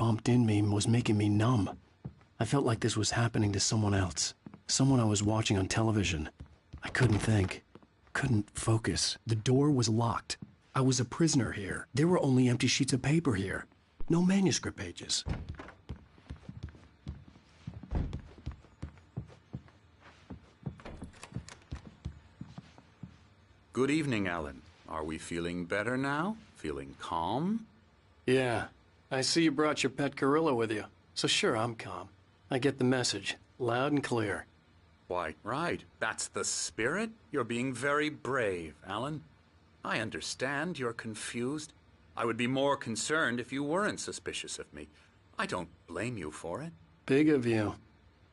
bumped in me was making me numb. I felt like this was happening to someone else. Someone I was watching on television. I couldn't think. Couldn't focus. The door was locked. I was a prisoner here. There were only empty sheets of paper here. No manuscript pages. Good evening, Alan. Are we feeling better now? Feeling calm? Yeah. I see you brought your pet gorilla with you. So sure, I'm calm. I get the message. Loud and clear. Why, right. That's the spirit. You're being very brave, Alan. I understand you're confused. I would be more concerned if you weren't suspicious of me. I don't blame you for it. Big of you.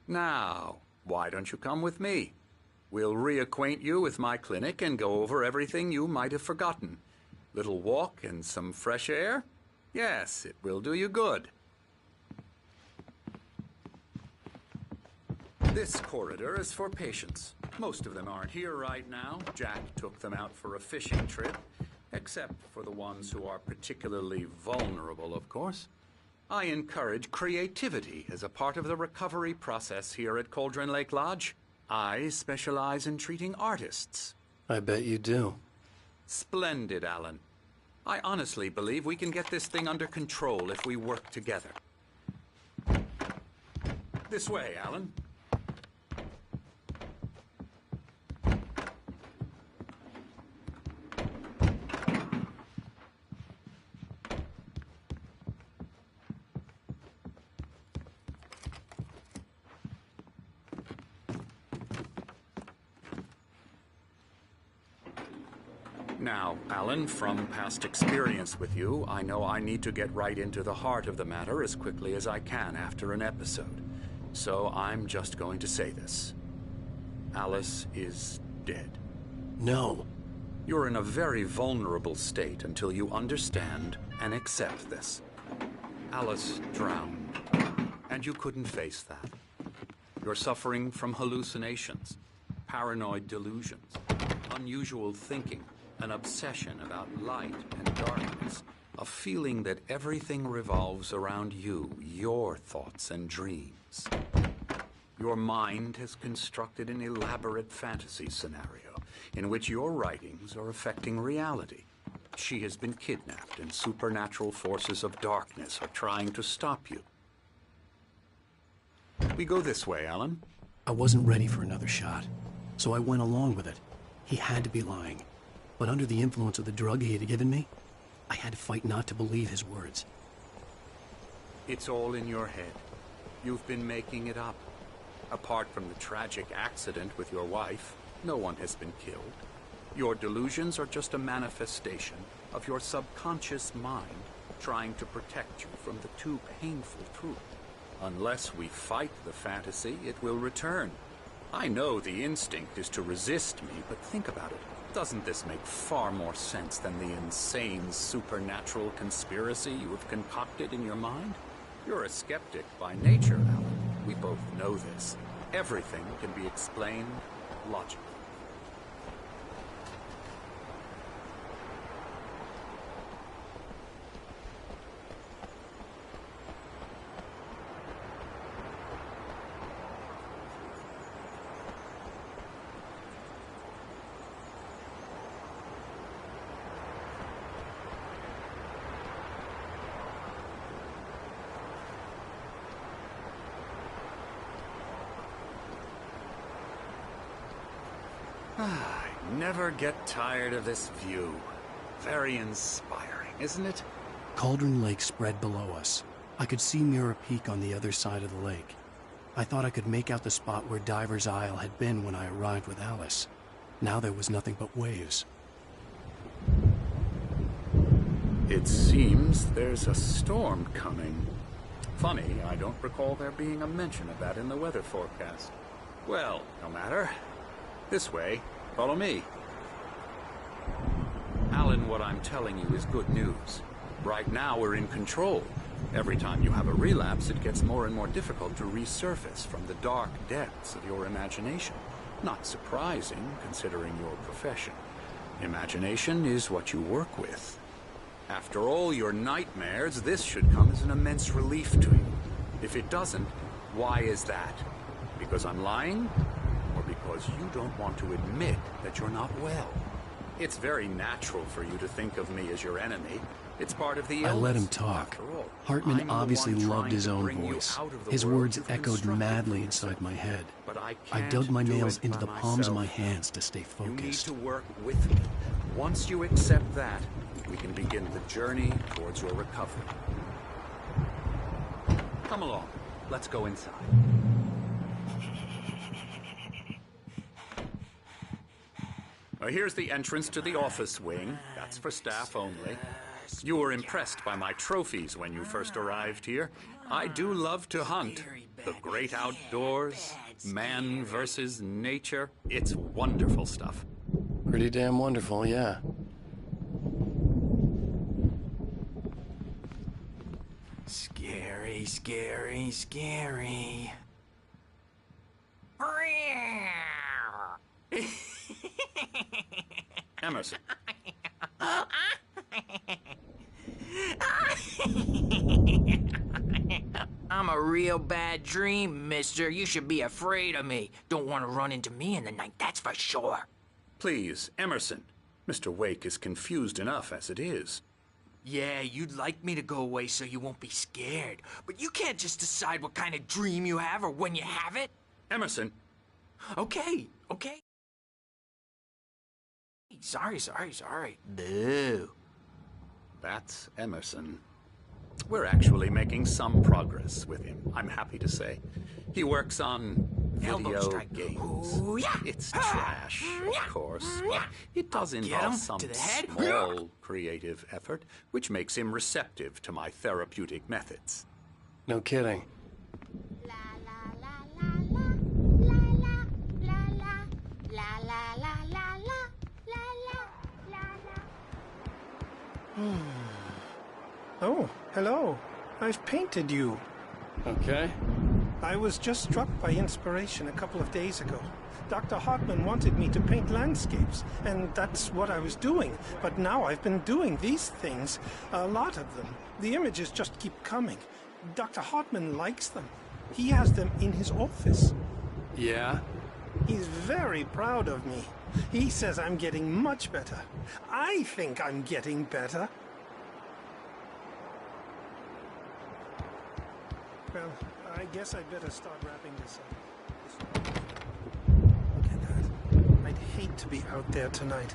Now, why don't you come with me? We'll reacquaint you with my clinic and go over everything you might have forgotten. Little walk and some fresh air? Yes, it will do you good. This corridor is for patients. Most of them aren't here right now. Jack took them out for a fishing trip, except for the ones who are particularly vulnerable, of course. I encourage creativity as a part of the recovery process here at Cauldron Lake Lodge. I specialize in treating artists. I bet you do. Splendid, Alan. I honestly believe we can get this thing under control if we work together. This way, Alan. Now, Alan, from past experience with you, I know I need to get right into the heart of the matter as quickly as I can after an episode. So I'm just going to say this. Alice is dead. No. You're in a very vulnerable state until you understand and accept this. Alice drowned, and you couldn't face that. You're suffering from hallucinations, paranoid delusions, unusual thinking, an obsession about light and darkness, a feeling that everything revolves around you, your thoughts and dreams. Your mind has constructed an elaborate fantasy scenario in which your writings are affecting reality. She has been kidnapped and supernatural forces of darkness are trying to stop you. We go this way, Alan. I wasn't ready for another shot, so I went along with it. He had to be lying. But under the influence of the drug he had given me, I had to fight not to believe his words. It's all in your head. You've been making it up. Apart from the tragic accident with your wife, no one has been killed. Your delusions are just a manifestation of your subconscious mind trying to protect you from the too painful truth. Unless we fight the fantasy, it will return. I know the instinct is to resist me, but think about it. Doesn't this make far more sense than the insane supernatural conspiracy you have concocted in your mind? You're a skeptic by nature, Alan. We both know this. Everything can be explained logically. I never get tired of this view. Very inspiring, isn't it? Cauldron Lake spread below us. I could see Mirror Peak on the other side of the lake. I thought I could make out the spot where Diver's Isle had been when I arrived with Alice. Now there was nothing but waves. It seems there's a storm coming. Funny, I don't recall there being a mention of that in the weather forecast. Well, no matter. This way. Follow me. Alan, what I'm telling you is good news. Right now we're in control. Every time you have a relapse, it gets more and more difficult to resurface from the dark depths of your imagination. Not surprising, considering your profession. Imagination is what you work with. After all your nightmares, this should come as an immense relief to you. If it doesn't, why is that? Because I'm lying? Or because you don't want to admit that you're not well? It's very natural for you to think of me as your enemy. It's part of the illness. I let him talk. Hartman obviously loved his own voice. His words echoed madly inside my head. But I dug my nails into the palms of my hands to stay You need focused. to work with me. Once you accept that, we can begin the journey towards your recovery. Come along. Let's go inside. Here's the entrance to the office wing. That's for staff only. You were impressed by my trophies when you first arrived here. I do love to hunt. The great outdoors, man versus nature. It's wonderful stuff. Pretty damn wonderful, yeah. Scary, scary, scary. Emerson. I'm a real bad dream, mister. You should be afraid of me. Don't want to run into me in the night, that's for sure. Please, Emerson. Mr. Wake is confused enough as it is. Yeah, you'd like me to go away so you won't be scared. But you can't just decide what kind of dream you have or when you have it. Emerson. Okay. Sorry. Boo. That's Emerson. We're actually making some progress with him, I'm happy to say. He works on Elbow video strike. games. Ooh, yeah. It's trash, of course, but it does Get involve him some to the head. small creative effort, which makes him receptive to my therapeutic methods. No kidding. La la la la la la la la la la la la la la la. Oh, hello. I've painted you. Okay. I was just struck by inspiration a couple of days ago. Dr. Hartman wanted me to paint landscapes, and that's what I was doing. But now I've been doing these things, a lot of them. The images just keep coming. Dr. Hartman likes them. He has them in his office. Yeah? He's very proud of me. He says I'm getting much better. I think I'm getting better. Well, I guess I'd better start wrapping this up. Look at that. I'd hate to be out there tonight.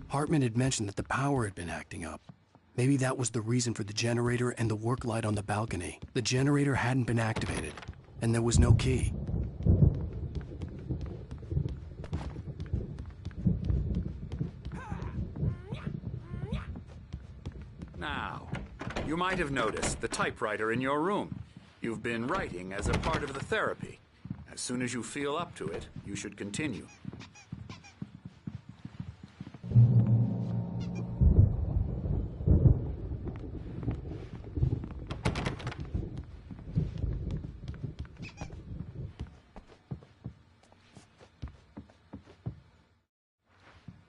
Hartman had mentioned that the power had been acting up. Maybe that was the reason for the generator and the work light on the balcony. The generator hadn't been activated, and there was no key. Now, you might have noticed the typewriter in your room. You've been writing as a part of the therapy. As soon as you feel up to it, you should continue.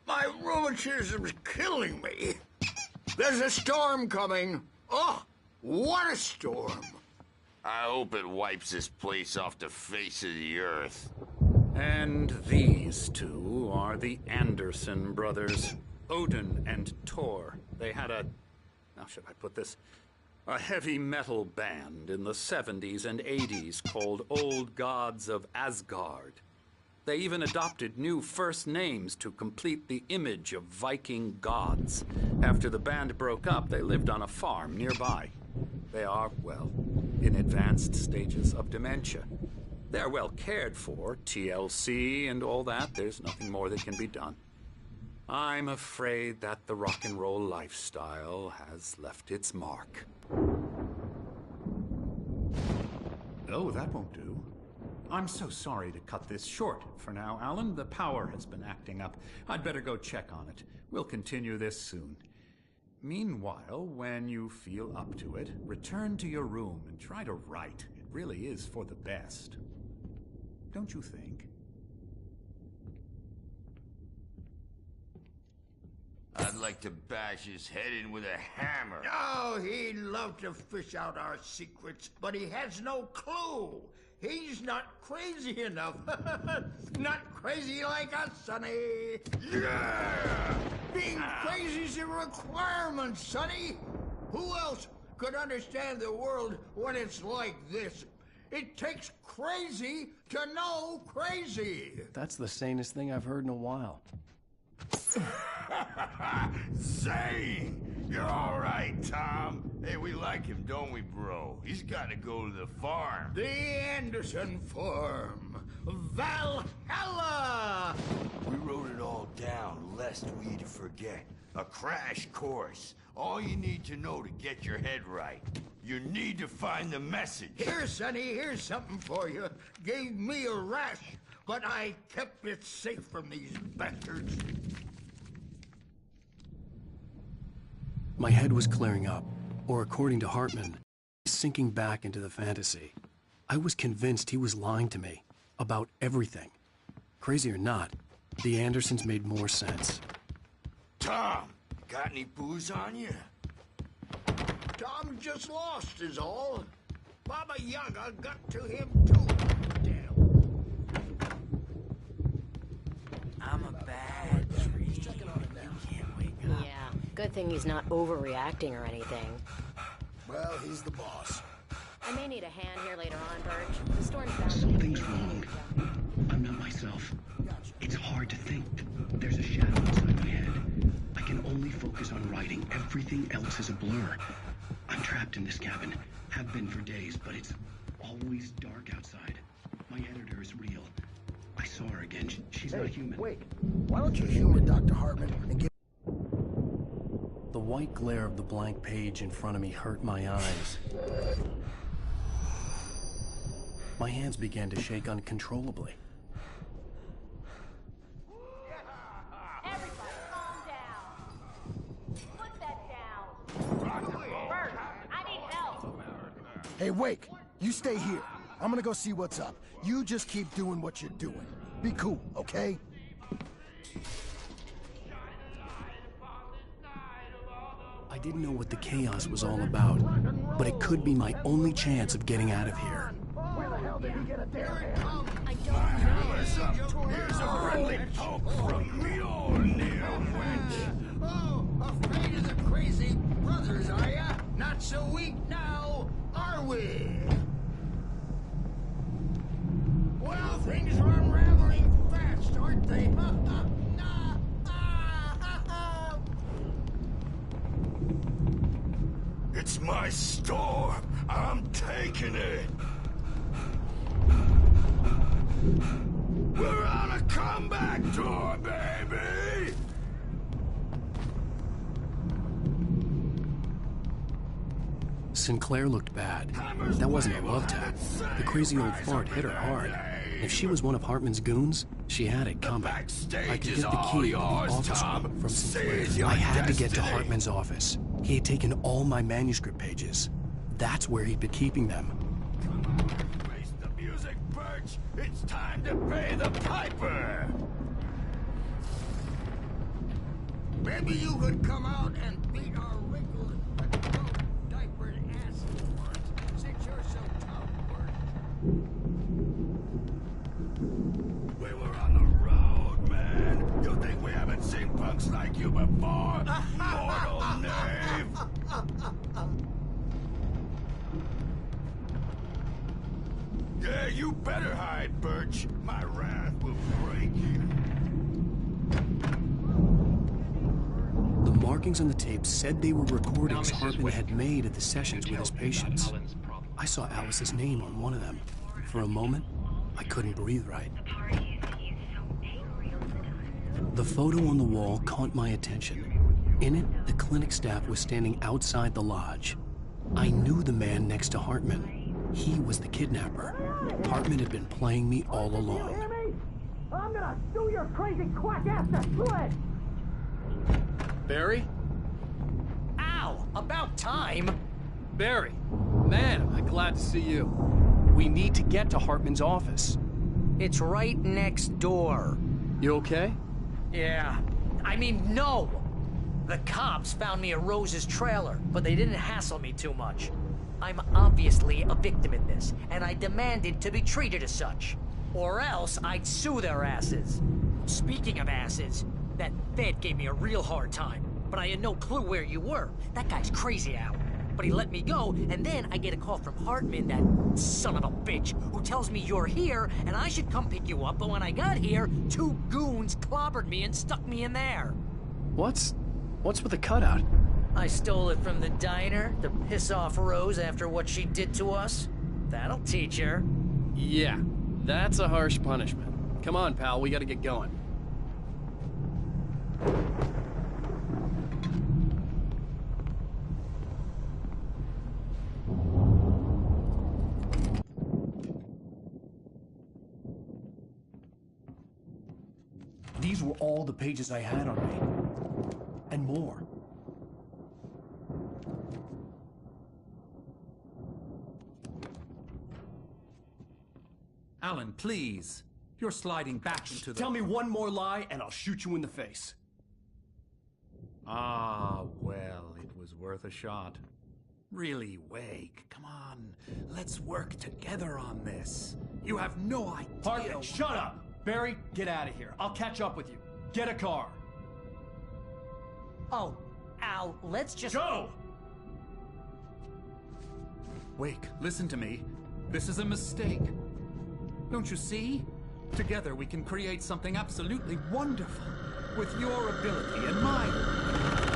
My rheumatism's killing me. There's a storm coming. Oh, what a storm. I hope it wipes this place off the face of the earth. And these two are the Anderson brothers, Odin and Thor. They had a, how should I put this? A heavy metal band in the 70s and 80s called Old Gods of Asgard. They even adopted new first names to complete the image of Viking gods. After the band broke up, they lived on a farm nearby. They are, well, in advanced stages of dementia. They're well cared for, TLC and all that. There's nothing more that can be done. I'm afraid that the rock and roll lifestyle has left its mark. Oh, that won't do. I'm so sorry to cut this short for now, Alan. The power has been acting up. I'd better go check on it. We'll continue this soon. Meanwhile, when you feel up to it, return to your room and try to write. It really is for the best. Don't you think? I'd like to bash his head in with a hammer. Oh, he'd love to fish out our secrets, but he has no clue. He's not crazy enough. Not crazy like us, Sonny. Yeah! Being crazy's a requirement, Sonny. Who else could understand the world when it's like this? It takes crazy to know crazy. That's the sanest thing I've heard in a while. Zane! You're all right, Tom. Hey, we like him, don't we, bro? He's got to go to the farm. The Anderson Farm. Valhalla! We wrote it all down, lest we forget. A crash course. All you need to know to get your head right. You need to find the message. Here, Sonny, here's something for you. Gave me a rash, but I kept it safe from these bastards. My head was clearing up, or according to Hartman, sinking back into the fantasy. I was convinced he was lying to me about everything. Crazy or not, the Andersons made more sense. Tom, got any booze on you? Tom just lost is all. Baba Yaga got to him too. Damn. I'm a bad tree. You can't wake up. Yeah, good thing he's not overreacting or anything. Well, he's the boss. I may need a hand here later on, Birch. The storm's bound to Something's wrong. I'm not myself. It's hard to think. There's a shadow inside my head. I can only focus on writing. Everything else is a blur. I'm trapped in this cabin. Have been for days, but it's always dark outside. My editor is real. I saw her again. She's not human. Wait, why don't you humor Dr. Hartman and give... The white glare of the blank page in front of me hurt my eyes. My hands began to shake uncontrollably. Everybody, calm down. Put that down. Bert, I need help. Hey, Wake, you stay here. I'm gonna go see what's up. You just keep doing what you're doing. Be cool, okay? I didn't know what the chaos was all about, but it could be my only chance of getting out of here. Where the hell did he get a damn hammer? I don't know. Here's a friendly poke from the old near wench. Oh, afraid of the crazy brothers, are ya? Not so weak now, are we? Well, things are unraveling fast, aren't they? It's my storm. I'm taking it. We're on a comeback tour, baby! Sinclair looked bad. That wasn't a love tap. The crazy old fart hit her hard. If she was one of Hartman's goons, she had it coming. I could get the key to the office from Sinclair. I had to get to Hartman's office. He had taken all my manuscript pages. That's where he'd been keeping them. Come on, face the music, Birch. It's time to pay the piper. Maybe you could come out and beat our wrinkled, diapered ass since you're so tough, Bert. Wait, looks like you before, mortal knave! Yeah, you better hide, Birch. My wrath will break you. The markings on the tape said they were recordings Hartman had made at the sessions with his patients. I saw Alice's name on one of them. For a moment, I couldn't breathe right. The photo on the wall caught my attention. In it, the clinic staff was standing outside the lodge. I knew the man next to Hartman. He was the kidnapper. Hartman had been playing me all along. You hear me? I'm gonna sue your crazy quack ass to slit! Barry? Ow! About time! Barry, man, am I glad to see you. We need to get to Hartman's office. It's right next door. You okay? Yeah. I mean, no! The cops found me at Rose's trailer, but they didn't hassle me too much. I'm obviously a victim in this, and I demanded to be treated as such. Or else I'd sue their asses. Speaking of asses, that Fed gave me a real hard time, but I had no clue where you were. That guy's crazy, Al. But he let me go, and then I get a call from Hartman, that son of a bitch, who tells me you're here, and I should come pick you up, but when I got here, 2 goons clobbered me and stuck me in there. What's with the cutout? I stole it from the diner to piss off Rose after what she did to us. That'll teach her. Yeah, that's a harsh punishment. Come on, pal, we gotta get going. These were all the pages I had on me. And more. Alan, please. You're sliding back into the... Tell me one more lie and I'll shoot you in the face. Ah, well, it was worth a shot. Really, Wake, come on. Let's work together on this. You have no idea... Hartman, shut up! Barry, get out of here. I'll catch up with you. Get a car. Oh, Al, let's just... Go! Wake, listen to me. This is a mistake. Don't you see? Together we can create something absolutely wonderful. With your ability and mine.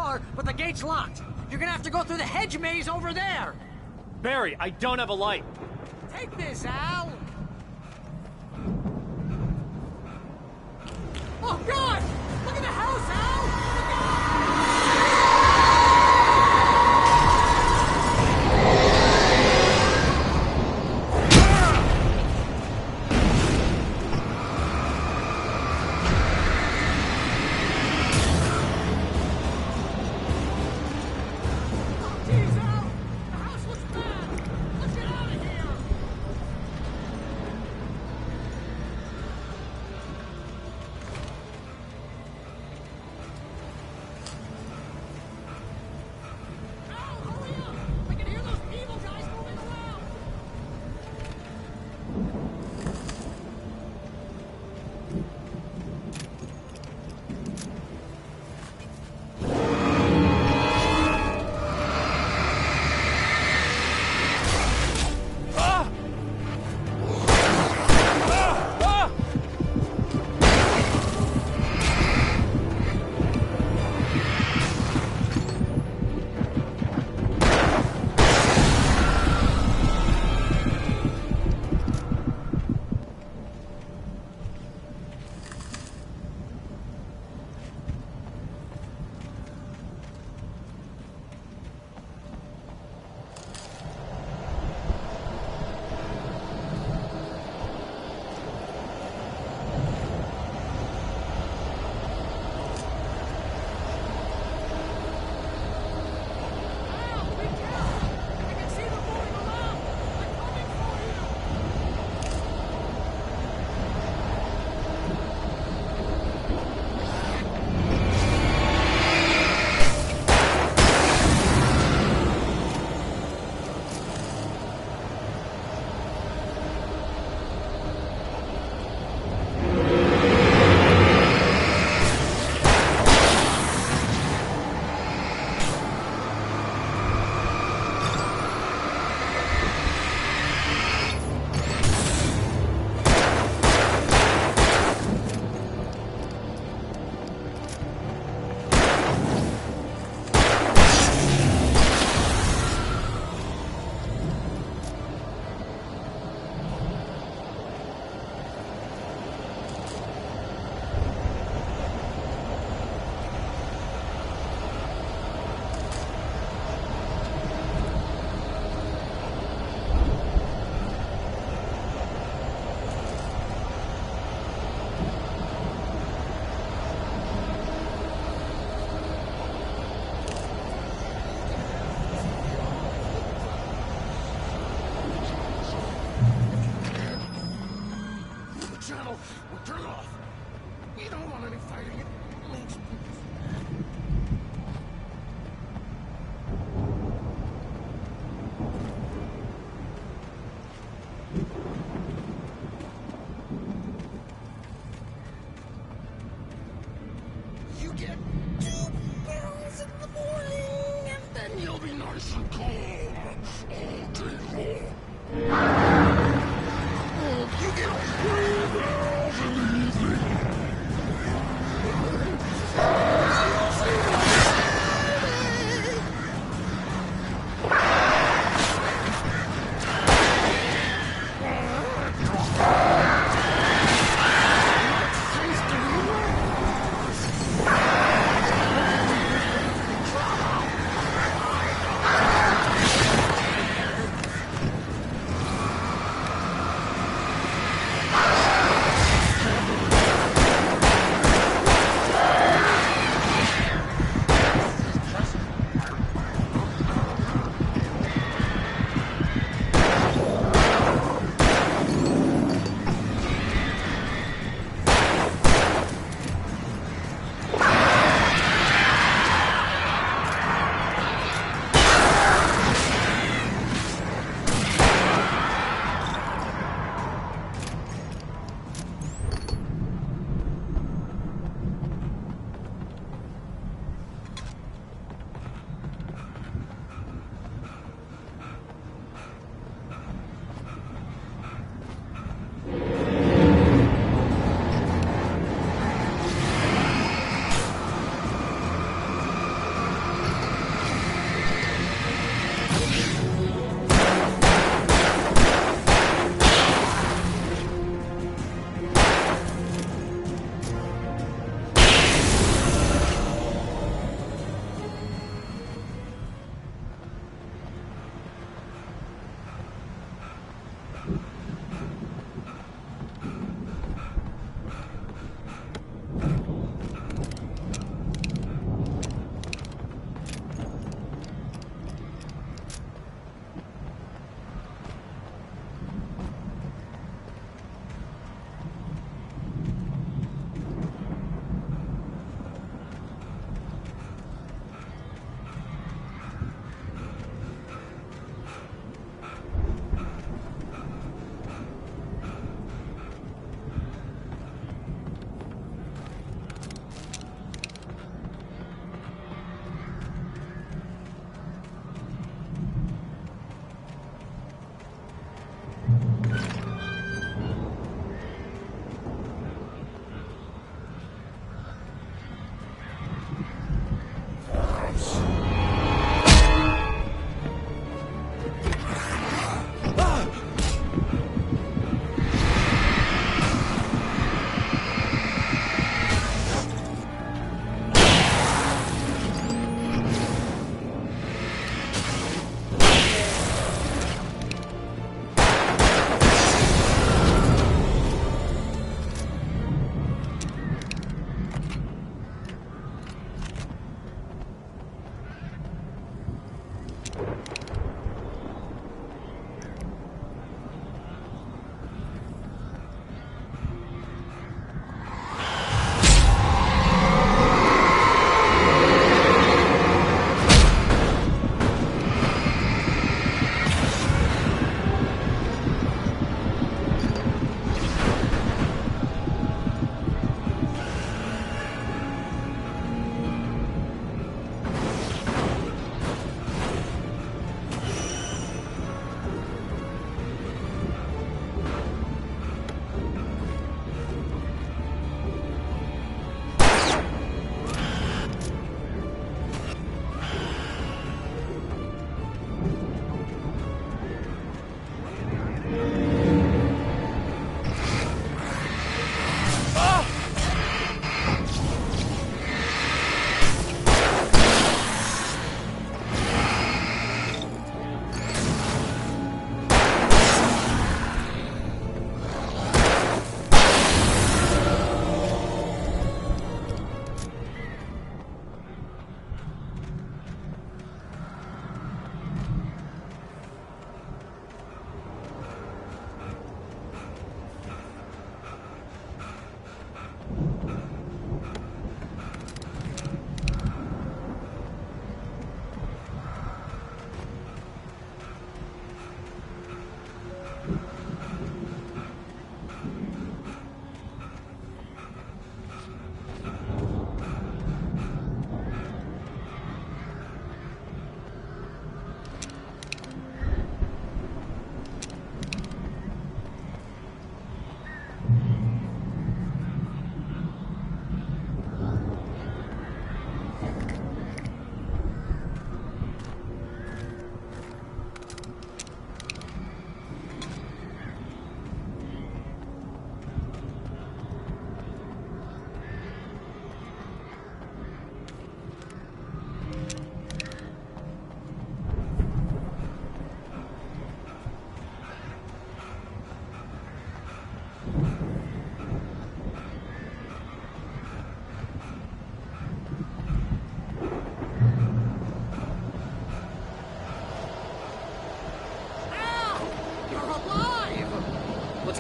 car, but the gate's locked. You're gonna have to go through the hedge maze over there. Barry, I don't have a light. Take this, Al. Oh, God! Look at the house, Al! Look out!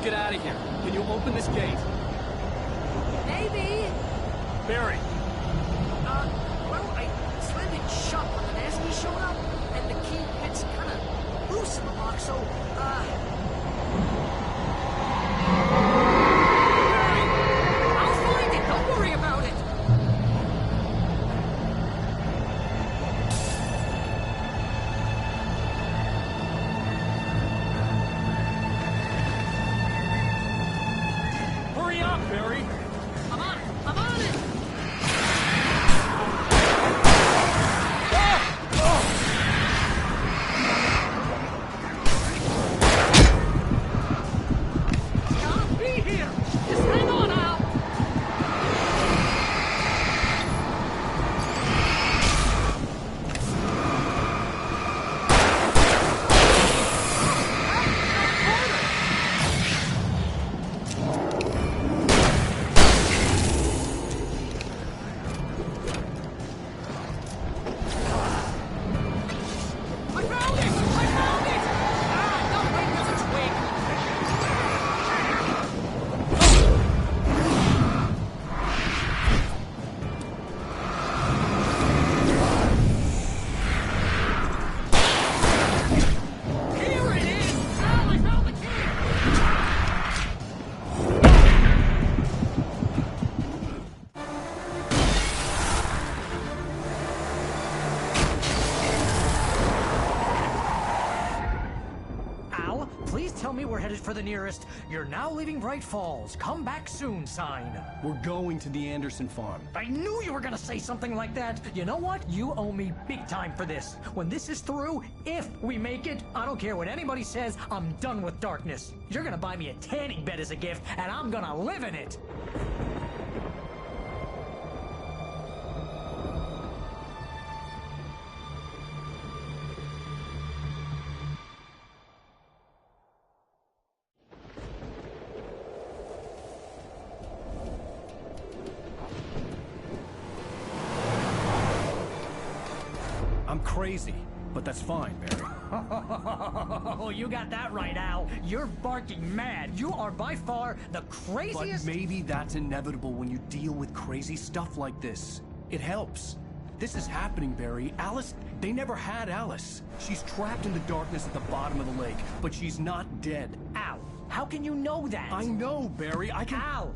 get out of here. Can you open this gate? Maybe. Barry! Well, I slammed it shut when the nasty showed up, and the key fits kind of loose in the lock, so, I'll find it, don't worry about it! Hurry up, Barry! I'm on it! I'm on it! I'll be here! Just hang on now! I found it! I found it! Ah, no, wait, there's a twig! Here it is! Al, I found the key! Al, please tell me we're headed for the nearest "You're now leaving Bright Falls. Come back soon" sign. We're going to the Anderson farm. I knew you were gonna say something like that. You know what? You owe me big time for this. When this is through, if we make it, I don't care what anybody says, I'm done with darkness. You're gonna buy me a tanning bed as a gift, and I'm gonna live in it. I'm crazy, but that's fine, Barry. Oh, you got that right, Al. You're barking mad. You are by far the But craziest... maybe that's inevitable when you deal with crazy stuff like this. It helps. This is happening, Barry. Alice, they never had Alice. She's trapped in the darkness at the bottom of the lake, but she's not dead. Al, how can you know that? I know, Barry. I can... Al,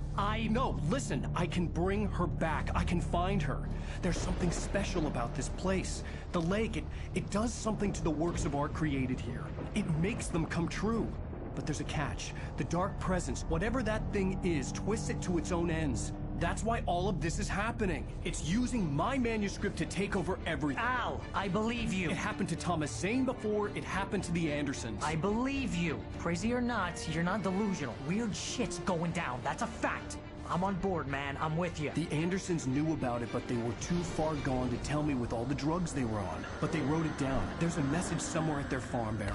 No, listen. I can bring her back. I can find her. There's something special about this place. The lake, it does something to the works of art created here. It makes them come true. But there's a catch. The dark presence, whatever that thing is, twists it to its own ends. That's why all of this is happening. It's using my manuscript to take over everything. Al, I believe you. It happened to Thomas Zane before, it happened to the Andersons. I believe you. Crazy or not, you're not delusional. Weird shit's going down. That's a fact. I'm on board, man. I'm with you. The Andersons knew about it, but they were too far gone to tell me with all the drugs they were on. But they wrote it down. There's a message somewhere at their farm, Barry.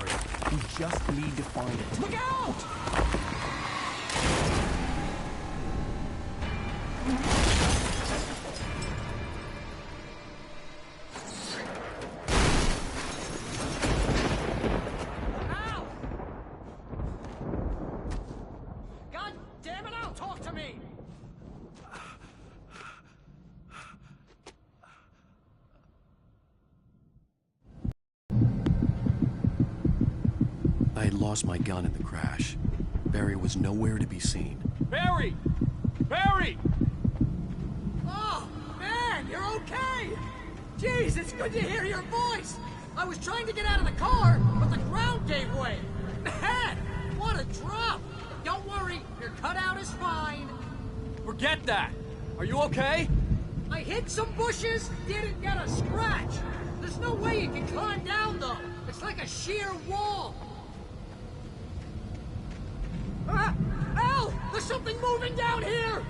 We just need to find it. Look out! Ow! God damn it, Al, talk to me! I had lost my gun in the crash. Barry was nowhere to be seen. Barry! Barry! Oh, man, you're okay! Jeez, it's good to hear your voice! I was trying to get out of the car, but the ground gave way! Man, what a drop! Don't worry, your cutout is fine. Forget that! Are you okay? I hit some bushes, didn't get a scratch. There's no way you can climb down, though. It's like a sheer wall. Ah! Al! There's something moving down here!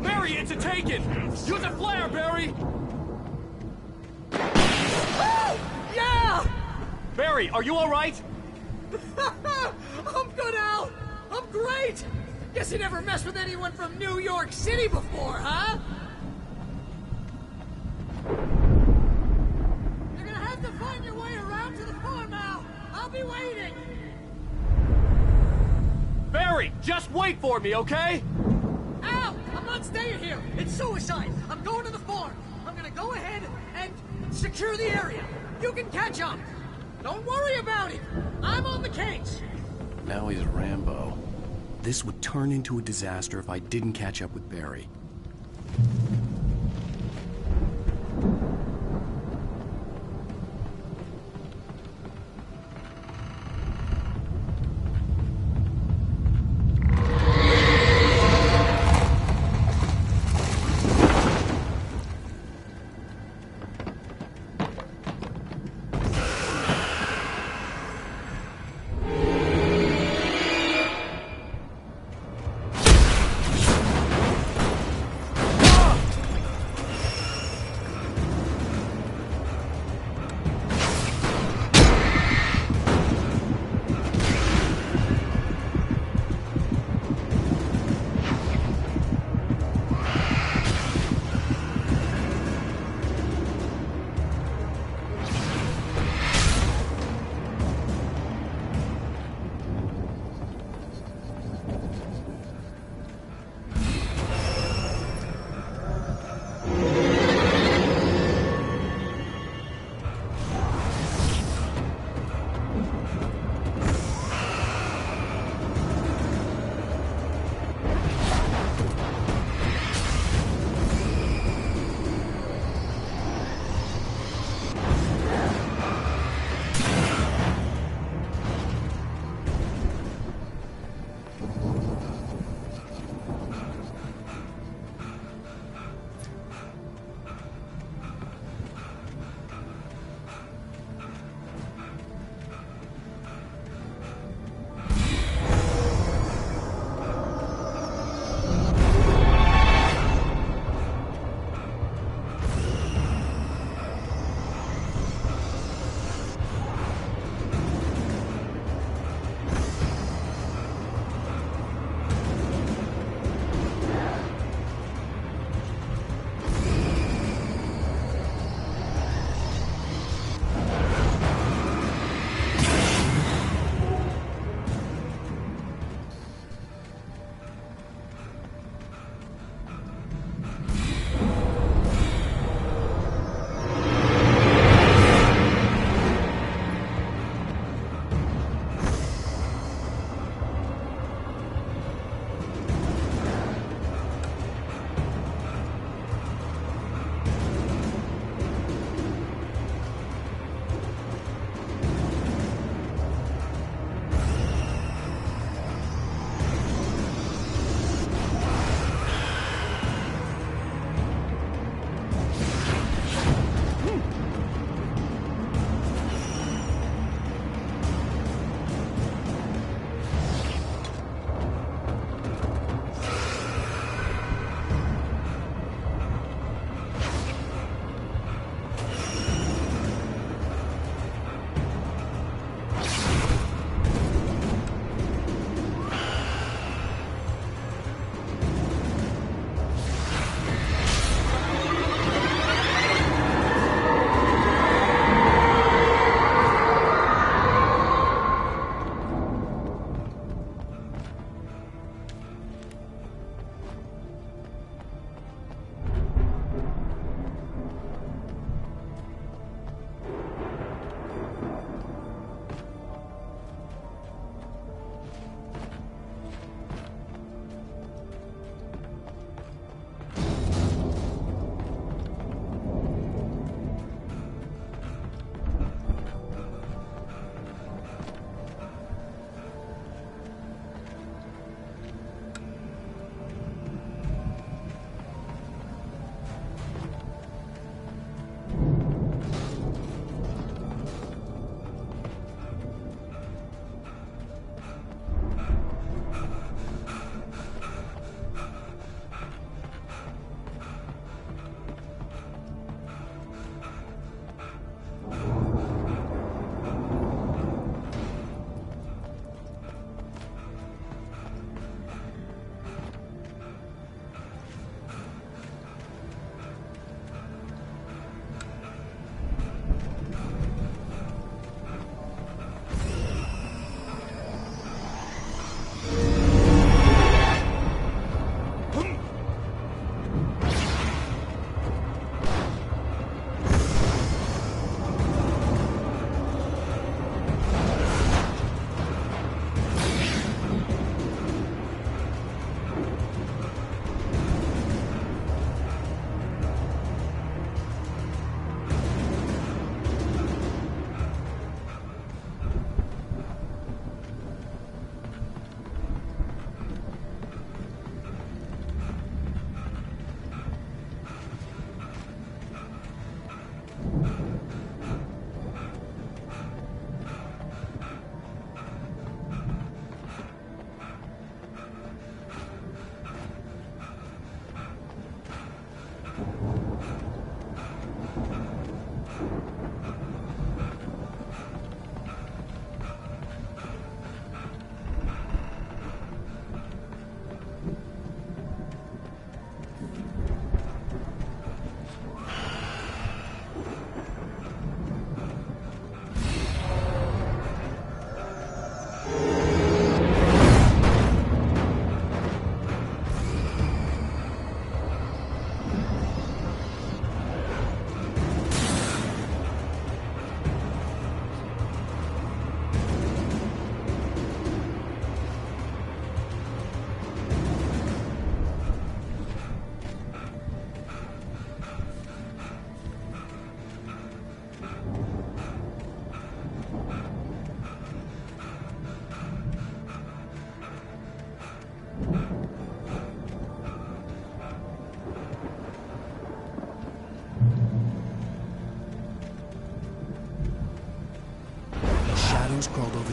Barry, it's a taken! Use a flare, Barry! Oh! Yeah! Barry, are you alright? I'm good, Al! I'm great! Guess you never messed with anyone from New York City before, huh? You're gonna have to find your way around to the farm, Al! I'll be waiting! Barry! Barry, just wait for me, okay? Al, I'm not staying here. It's suicide. I'm going to the farm. I'm gonna go ahead and secure the area. You can catch up. Don't worry about it. I'm on the case. Now he's Rambo. This would turn into a disaster if I didn't catch up with Barry.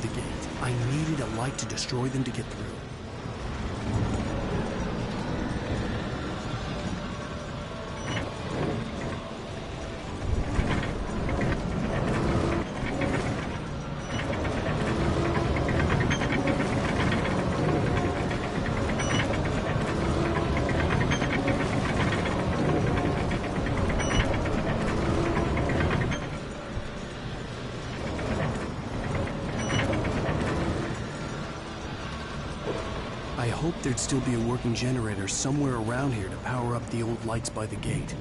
the gate. I needed a light to destroy them to get through. I hoped there'd still be a working generator somewhere around here to power up the old lights by the gate.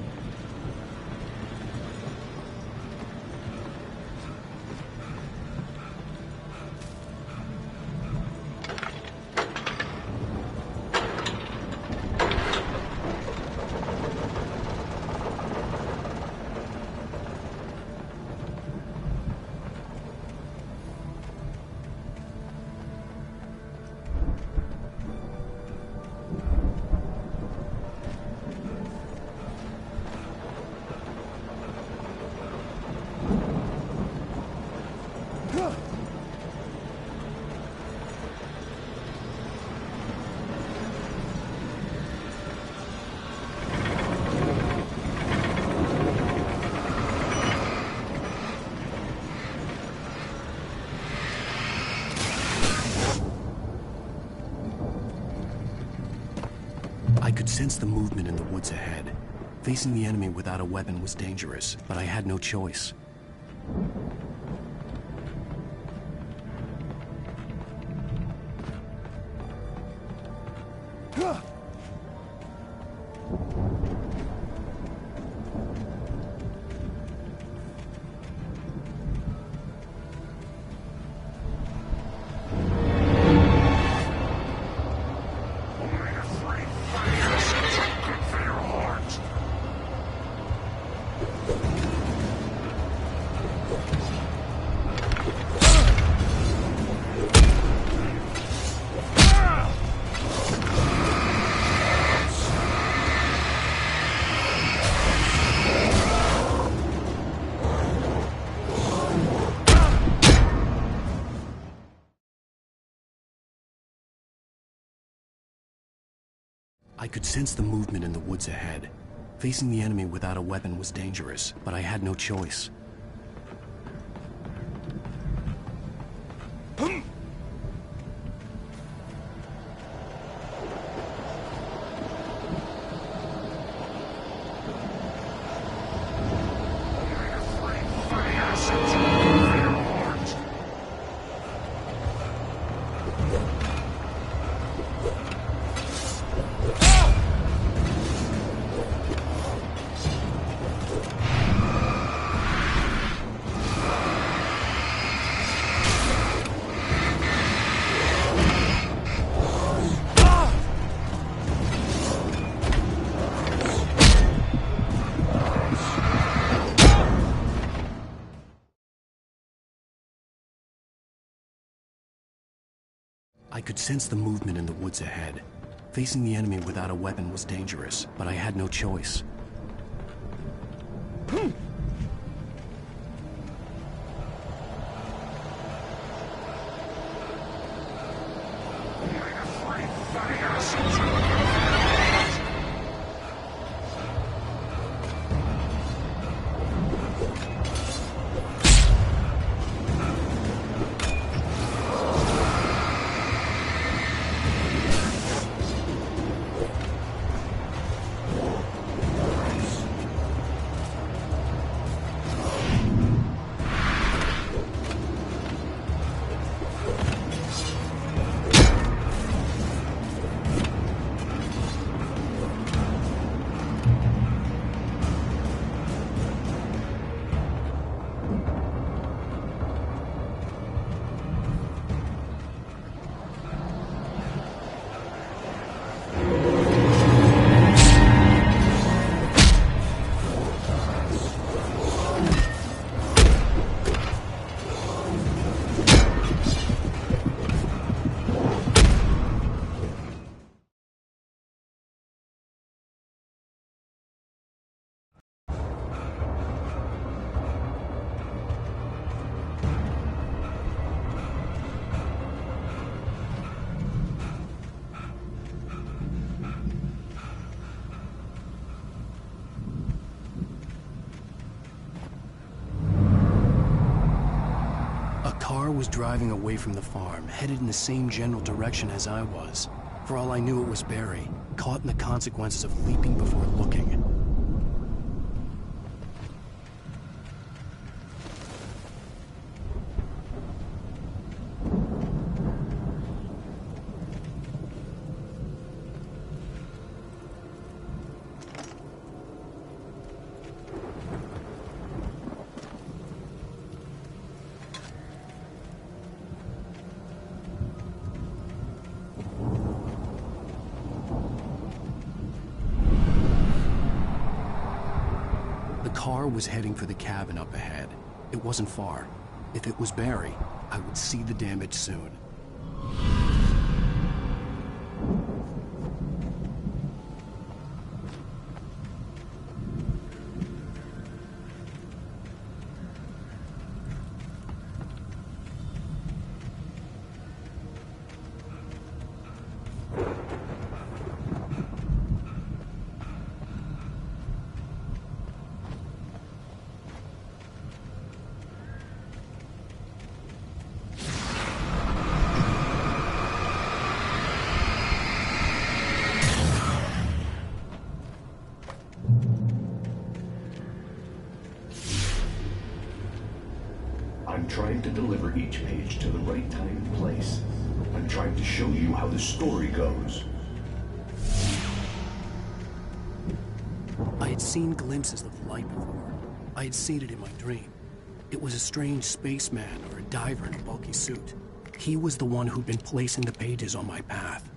I could sense the movement in the woods ahead. Facing the enemy without a weapon was dangerous, but I had no choice. I could sense the movement in the woods ahead. Facing the enemy without a weapon was dangerous, but I had no choice. I could sense the movement in the woods ahead. Facing the enemy without a weapon was dangerous, but I had no choice. car was driving away from the farm, headed in the same general direction as I was. For all I knew, it was Barry, caught in the consequences of leaping before looking. The car was heading for the cabin up ahead. It wasn't far. If it was Barry, I would see the damage soon. I'm trying to deliver each page to the right time and place. I'm trying to show you how the story goes. I had seen glimpses of light before. I had seen it in my dream. It was a strange spaceman or a diver in a bulky suit. He was the one who'd been placing the pages on my path.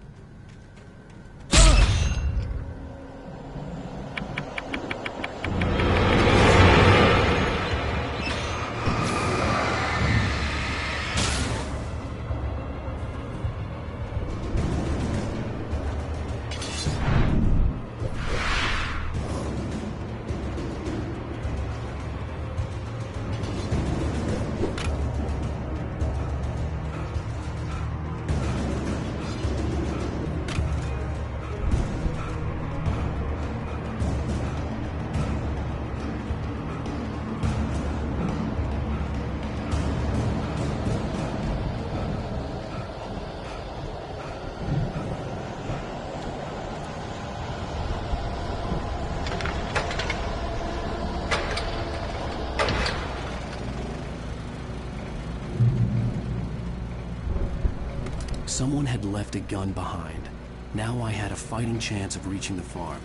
Someone had left a gun behind. Now I had a fighting chance of reaching the farm.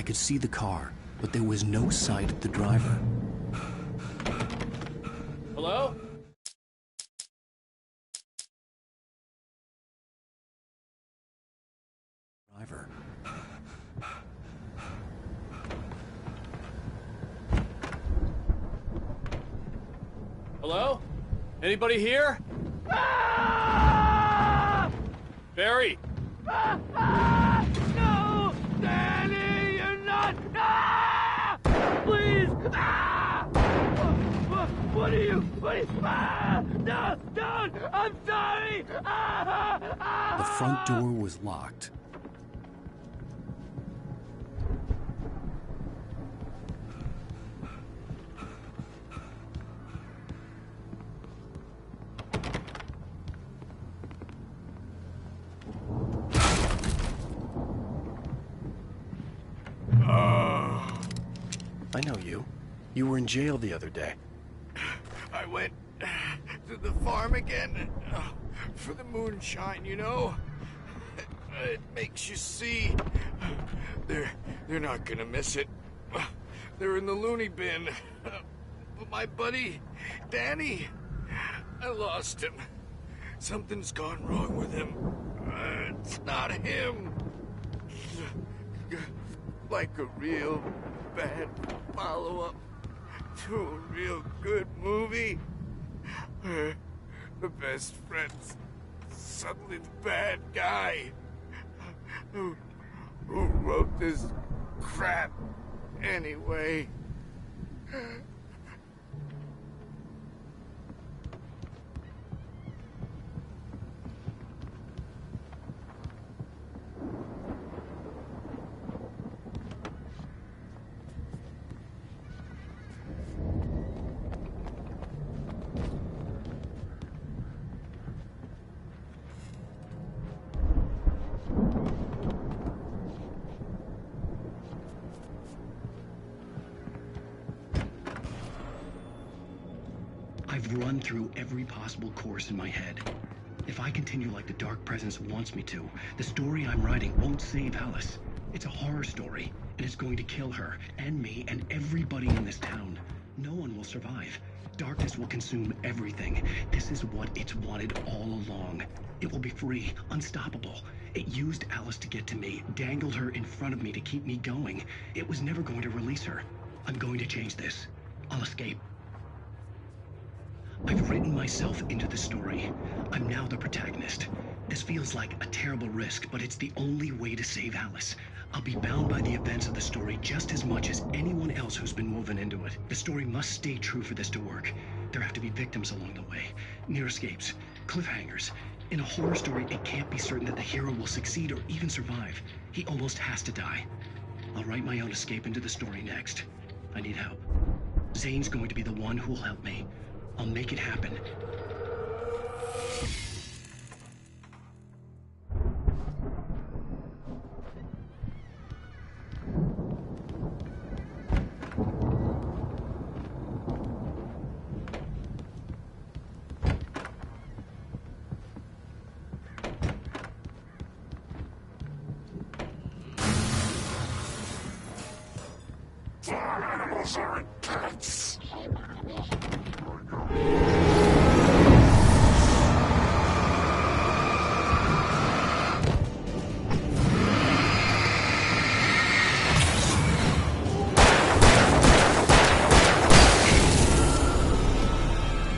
I could see the car, but there was no sight of the driver. Hello? Driver. Hello? Anybody here? Barry! No! Danny, you're not! Please! What are you? No! Don't! I'm sorry! The front door was locked. I know you. You were in jail the other day. I went to the farm again for the moonshine, you know? It makes you see. They're not gonna miss it. They're in the loony bin. But my buddy, Danny, I lost him. Something's gone wrong with him. It's not him. Like a real bad follow-up to a real good movie where the best friend's suddenly the bad guy. Who wrote this crap anyway? I've run through every possible course in my head. If I continue like the Dark Presence wants me to, the story I'm writing won't save Alice. It's a horror story, and it's going to kill her, and me, and everybody in this town. No one will survive. Darkness will consume everything. This is what it's wanted all along. It will be free, unstoppable. It used Alice to get to me, dangled her in front of me to keep me going. It was never going to release her. I'm going to change this. I'll escape. I've written myself into the story. I'm now the protagonist. This feels like a terrible risk, but it's the only way to save Alice. I'll be bound by the events of the story just as much as anyone else who's been woven into it. The story must stay true for this to work. There have to be victims along the way, near escapes, cliffhangers. In a horror story, it can't be certain that the hero will succeed or even survive. He almost has to die. I'll write my own escape into the story next. I need help. Zane's going to be the one who will help me. I'll make it happen. Farm animals aren't pets.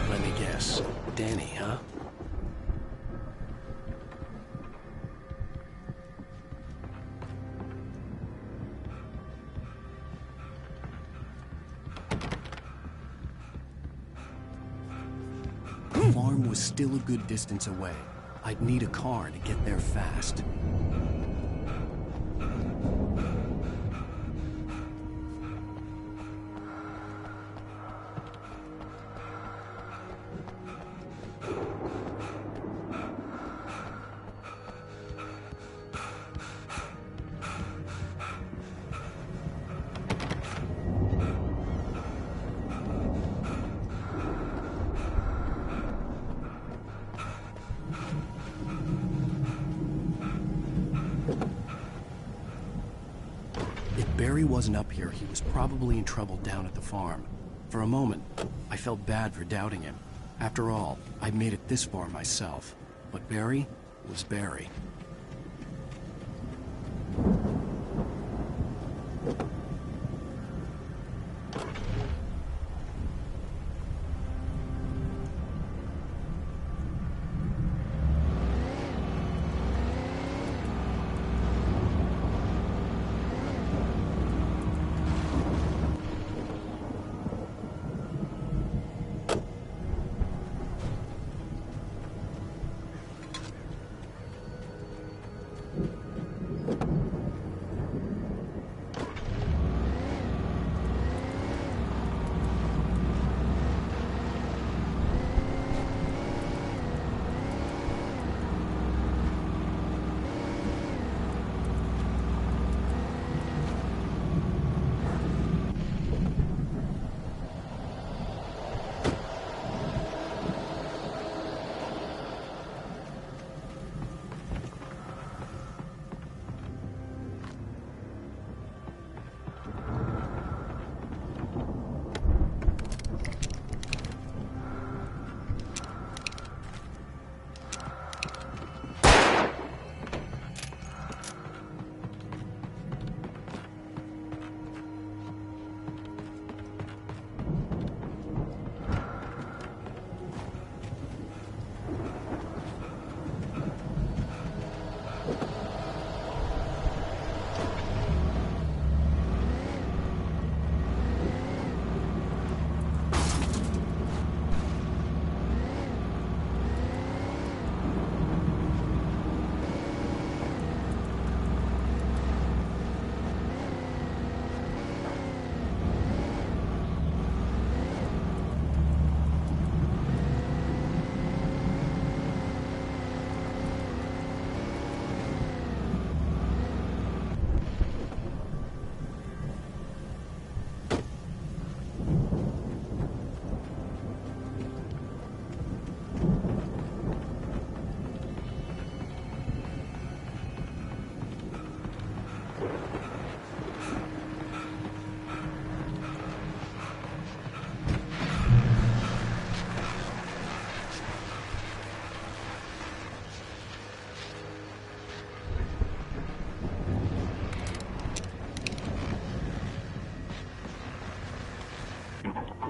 Let me guess. Danny, huh? The farm was still a good distance away. I'd need a car to get there fast. Barry wasn't up here, he was probably in trouble down at the farm. For a moment, I felt bad for doubting him. After all, I'd made it this far myself. But Barry was Barry.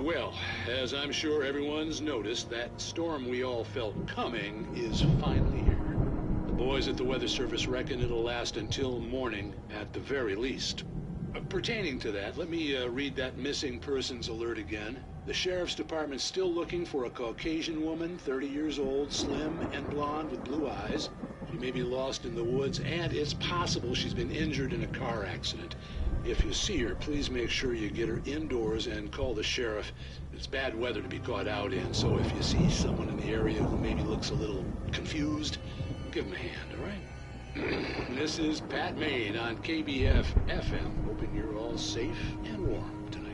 Well, as I'm sure everyone's noticed, that storm we all felt coming is finally here. The boys at the Weather Service reckon it'll last until morning at the very least. Pertaining to that, let me read that missing persons alert again. The Sheriff's Department's still looking for a Caucasian woman, 30 years old, slim and blonde with blue eyes. She may be lost in the woods, and it's possible she's been injured in a car accident. If you see her, please make sure you get her indoors and call the sheriff. It's bad weather to be caught out in, so if you see someone in the area who maybe looks a little confused, give them a hand, all right? This is Pat Maine on KBF FM, hoping you're all safe and warm tonight.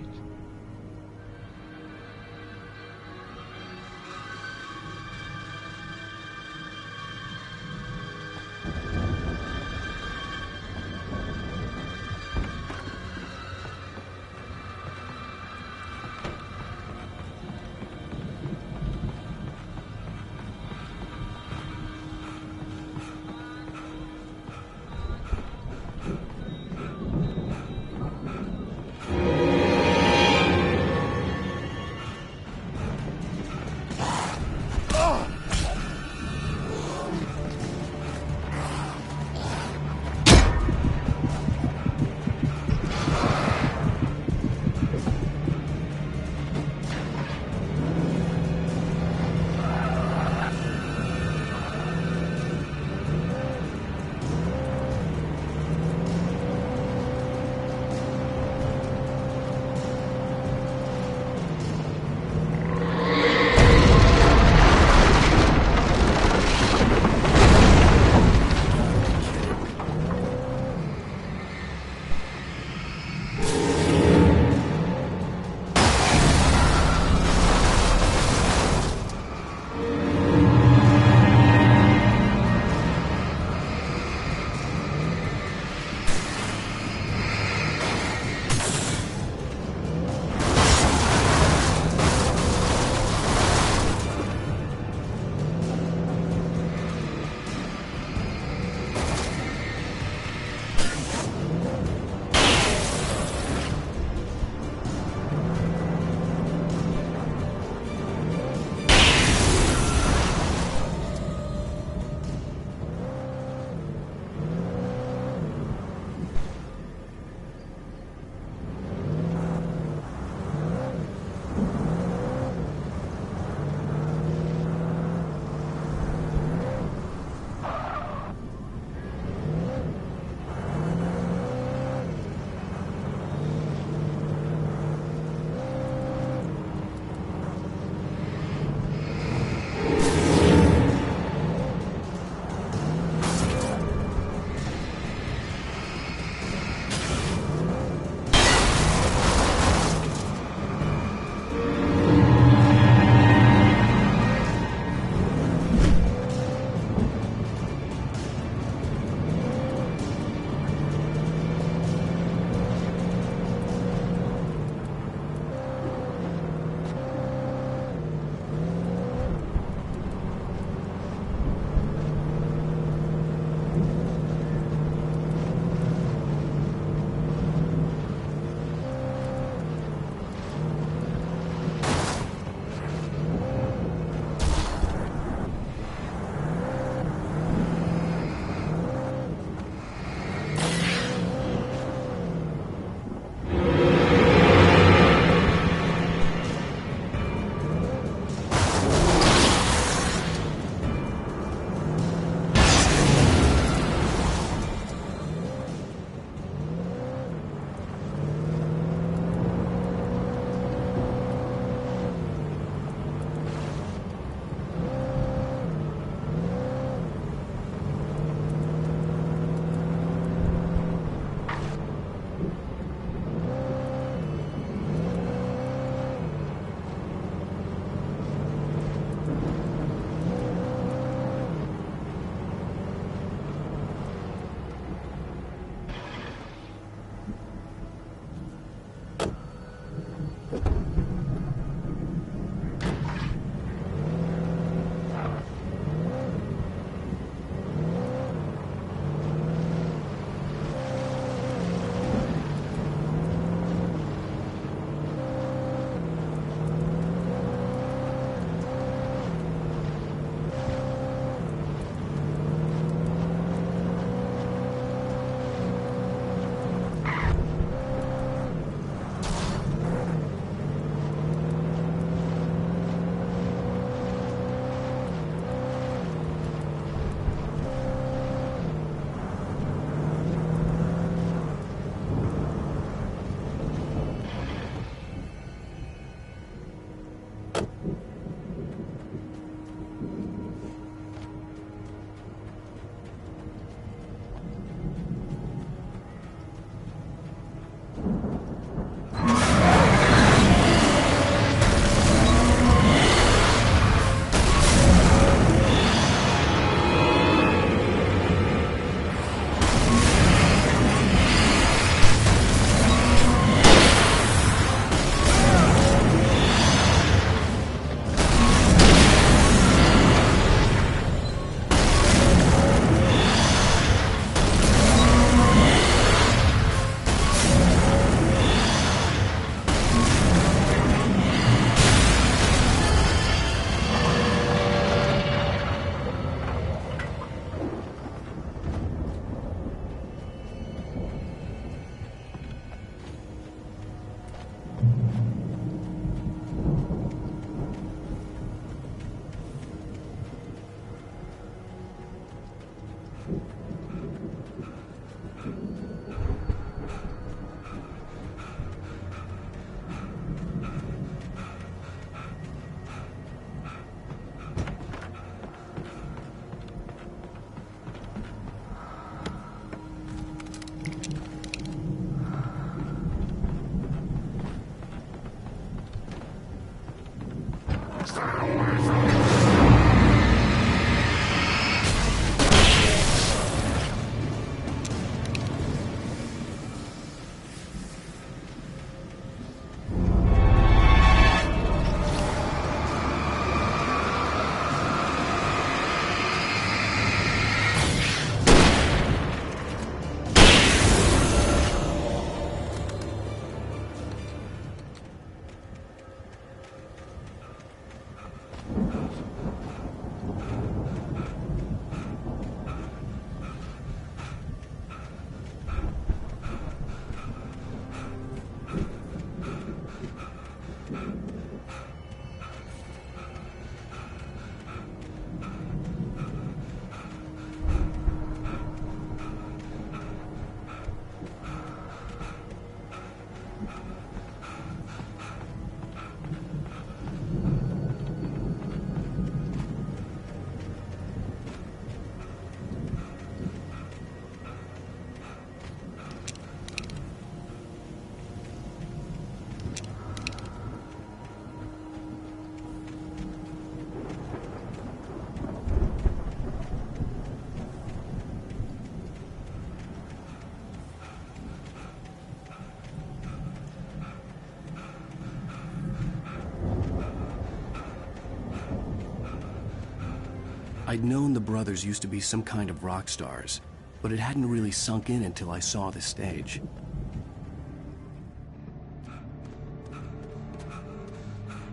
I'd known the brothers used to be some kind of rock stars, but it hadn't really sunk in until I saw the stage.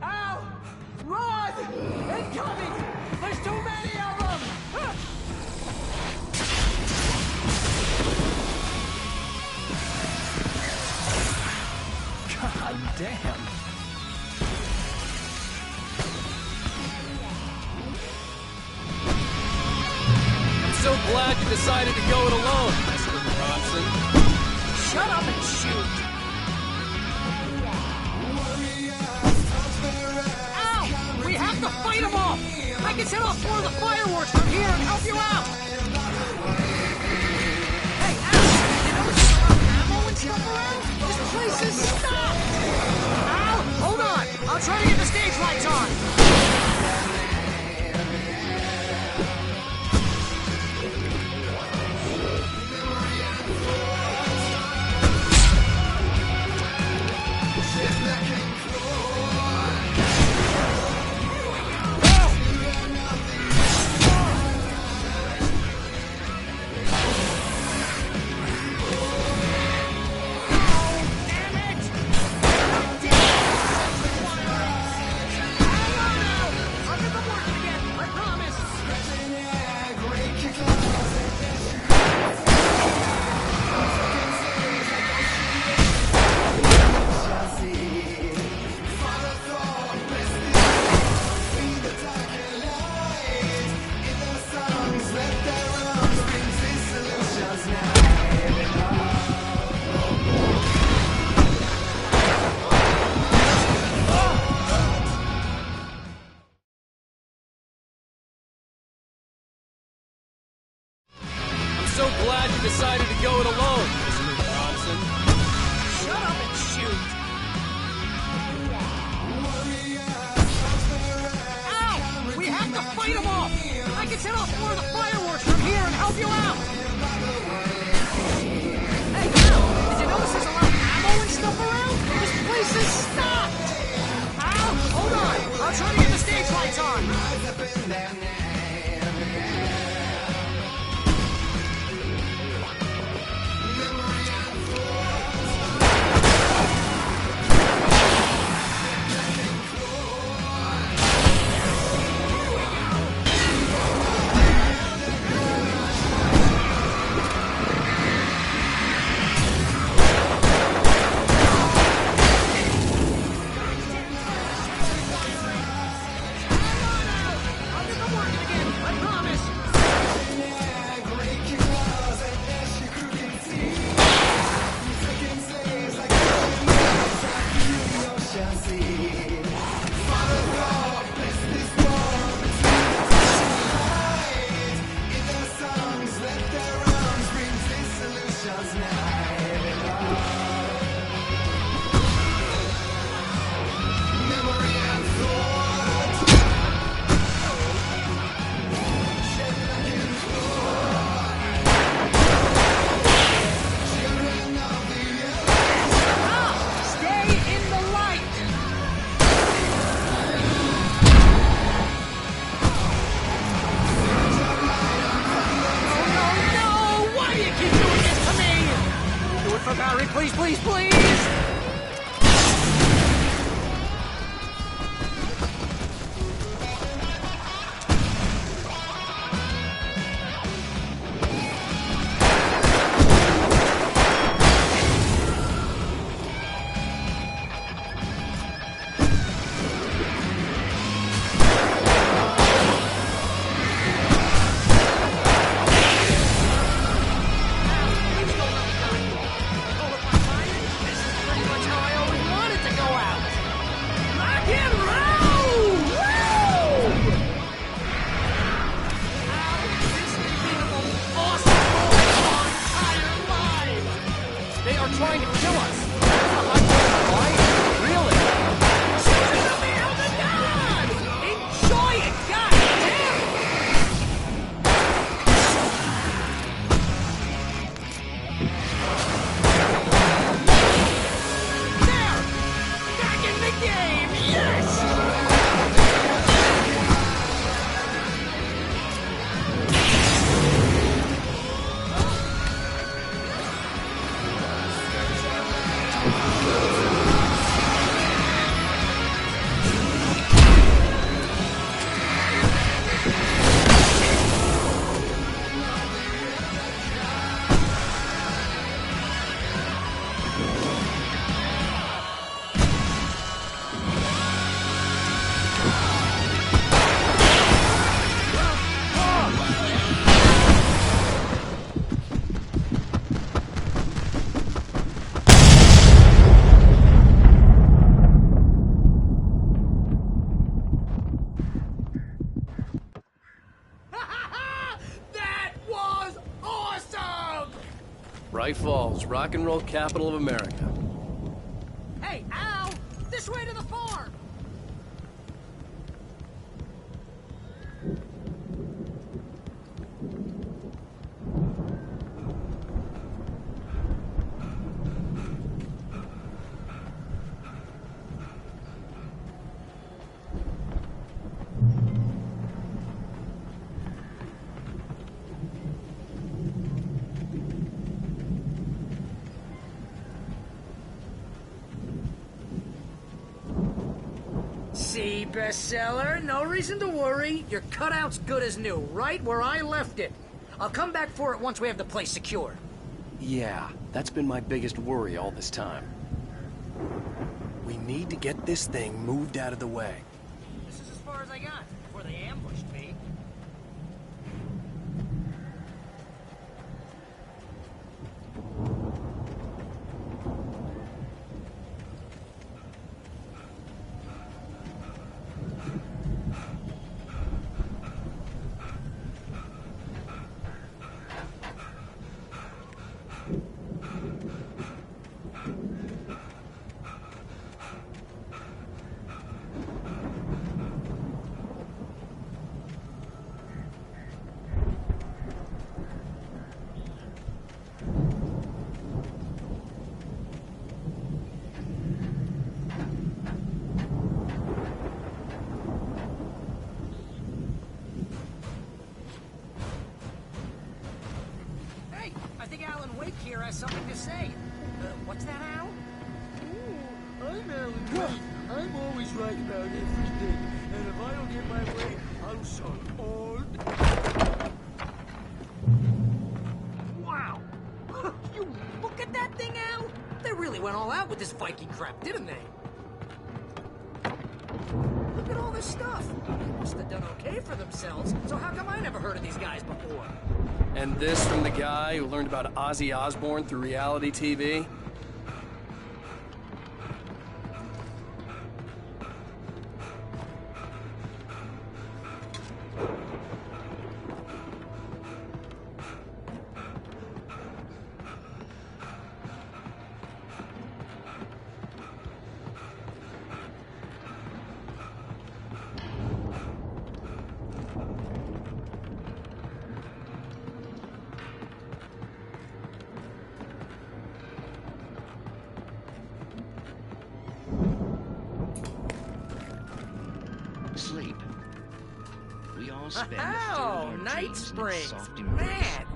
Ow! Run! Incoming! There's too many of them! God damn! So glad you decided to go it alone, Mr. Bronson. Shut up and shoot! Ow! We have to fight them off! I can set off more of the fireworks from here and help you out! Hey, Al! You know there's a lot of ammo and stuff around? This place is stopped! Al, hold on! I'll try to get the stage lights on! So glad you decided to go it alone, Mr. Bronson. Shut up and shoot! Ow! We have to fight them off! I can set off more of the fireworks from here and help you out! Hey, Al! Did you notice there's a lot of ammo and stuff around? This place is stopped! Al, hold on! I'll try to get the stage lights on! Please, please, please! Trying to kill us. Really? Enjoy it, God damn! There! Back in the game! Yes! Bright Falls, rock and roll capital of America. Hey, Al! This way to the farm! See, bestseller, no reason to worry. Your cutout's good as new, right where I left it. I'll come back for it once we have the place secure. Yeah, that's been my biggest worry all this time. We need to get this thing moved out of the way. This is as far as I got before they ambushed me. Here has something to say. What's that, Al? Ooh, I'm Alan Wake. I'm always right about everything. And if I don't get my way, I'll suck all. Wow! You look at that thing, Al! They really went all out with this Viking crap, didn't they? Look at all this stuff. They must have done okay for themselves. So how come I never heard of these guys before? And this from the guy who learned about Ozzy Osbourne through reality TV? Spend oh, Night Springs. Man,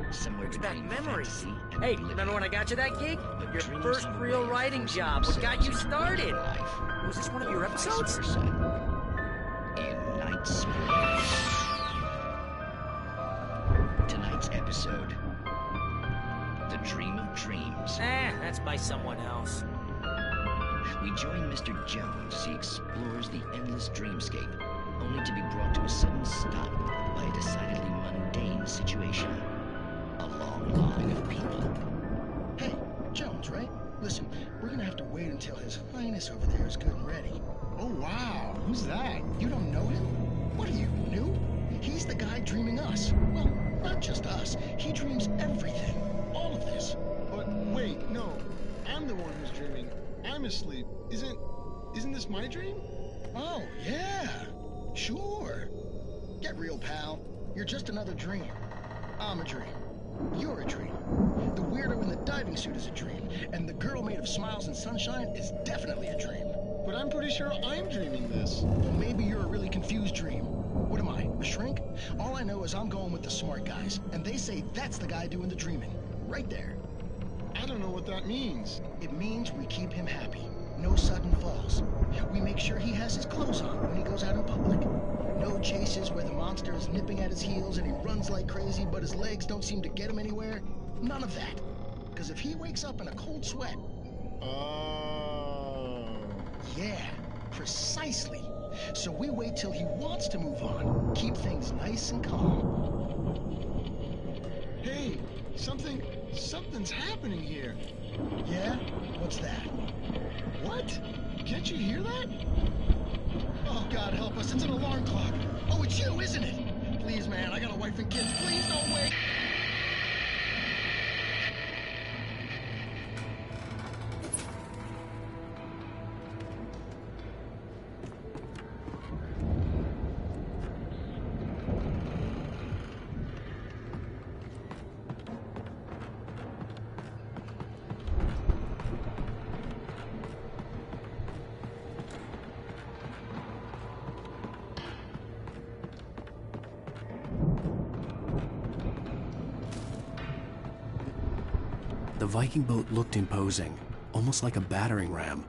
it's back memories. Hey, remember when I got you that gig? Your first real writing job. What got you started? Was this one of your episodes? In Night Springs. Tonight's episode, The Dream of Dreams. That's by someone else. We join Mr. Jones as he explores the endless dreamscape, only to be brought to a sudden stop by a decidedly mundane situation. A long line of people. Hey, Jones, right? Listen, we're gonna have to wait until His Highness over there is good and ready. Oh, wow. Who's that? You don't know him? What are you, new? He's the guy dreaming us. Well, not just us. He dreams everything. All of this. But wait, no. I'm the one who's dreaming. I'm asleep. Isn't this my dream? Oh, yeah. Sure. Get real, pal. You're just another dream. I'm a dream. You're a dream. The weirdo in the diving suit is a dream, and the girl made of smiles and sunshine is definitely a dream. But I'm pretty sure I'm dreaming this. Well, maybe you're a really confused dream. What am I, a shrink? All I know is I'm going with the smart guys, and they say that's the guy doing the dreaming. Right there. I don't know what that means. It means we keep him happy. No sudden falls. We make sure he has his clothes on when he goes out in public. No chases where the monster is nipping at his heels and he runs like crazy, but his legs don't seem to get him anywhere. None of that. Because if he wakes up in a cold sweat... Oh... Yeah, precisely. So we wait till he wants to move on. Keep things nice and calm. Hey, something's happening here. Yeah? What's that? What? Can't you hear that? Oh, God help us, it's an alarm clock. Oh, it's you, isn't it? Please, man, I got a wife and kids. Please don't wait. The Viking boat looked imposing, almost like a battering ram.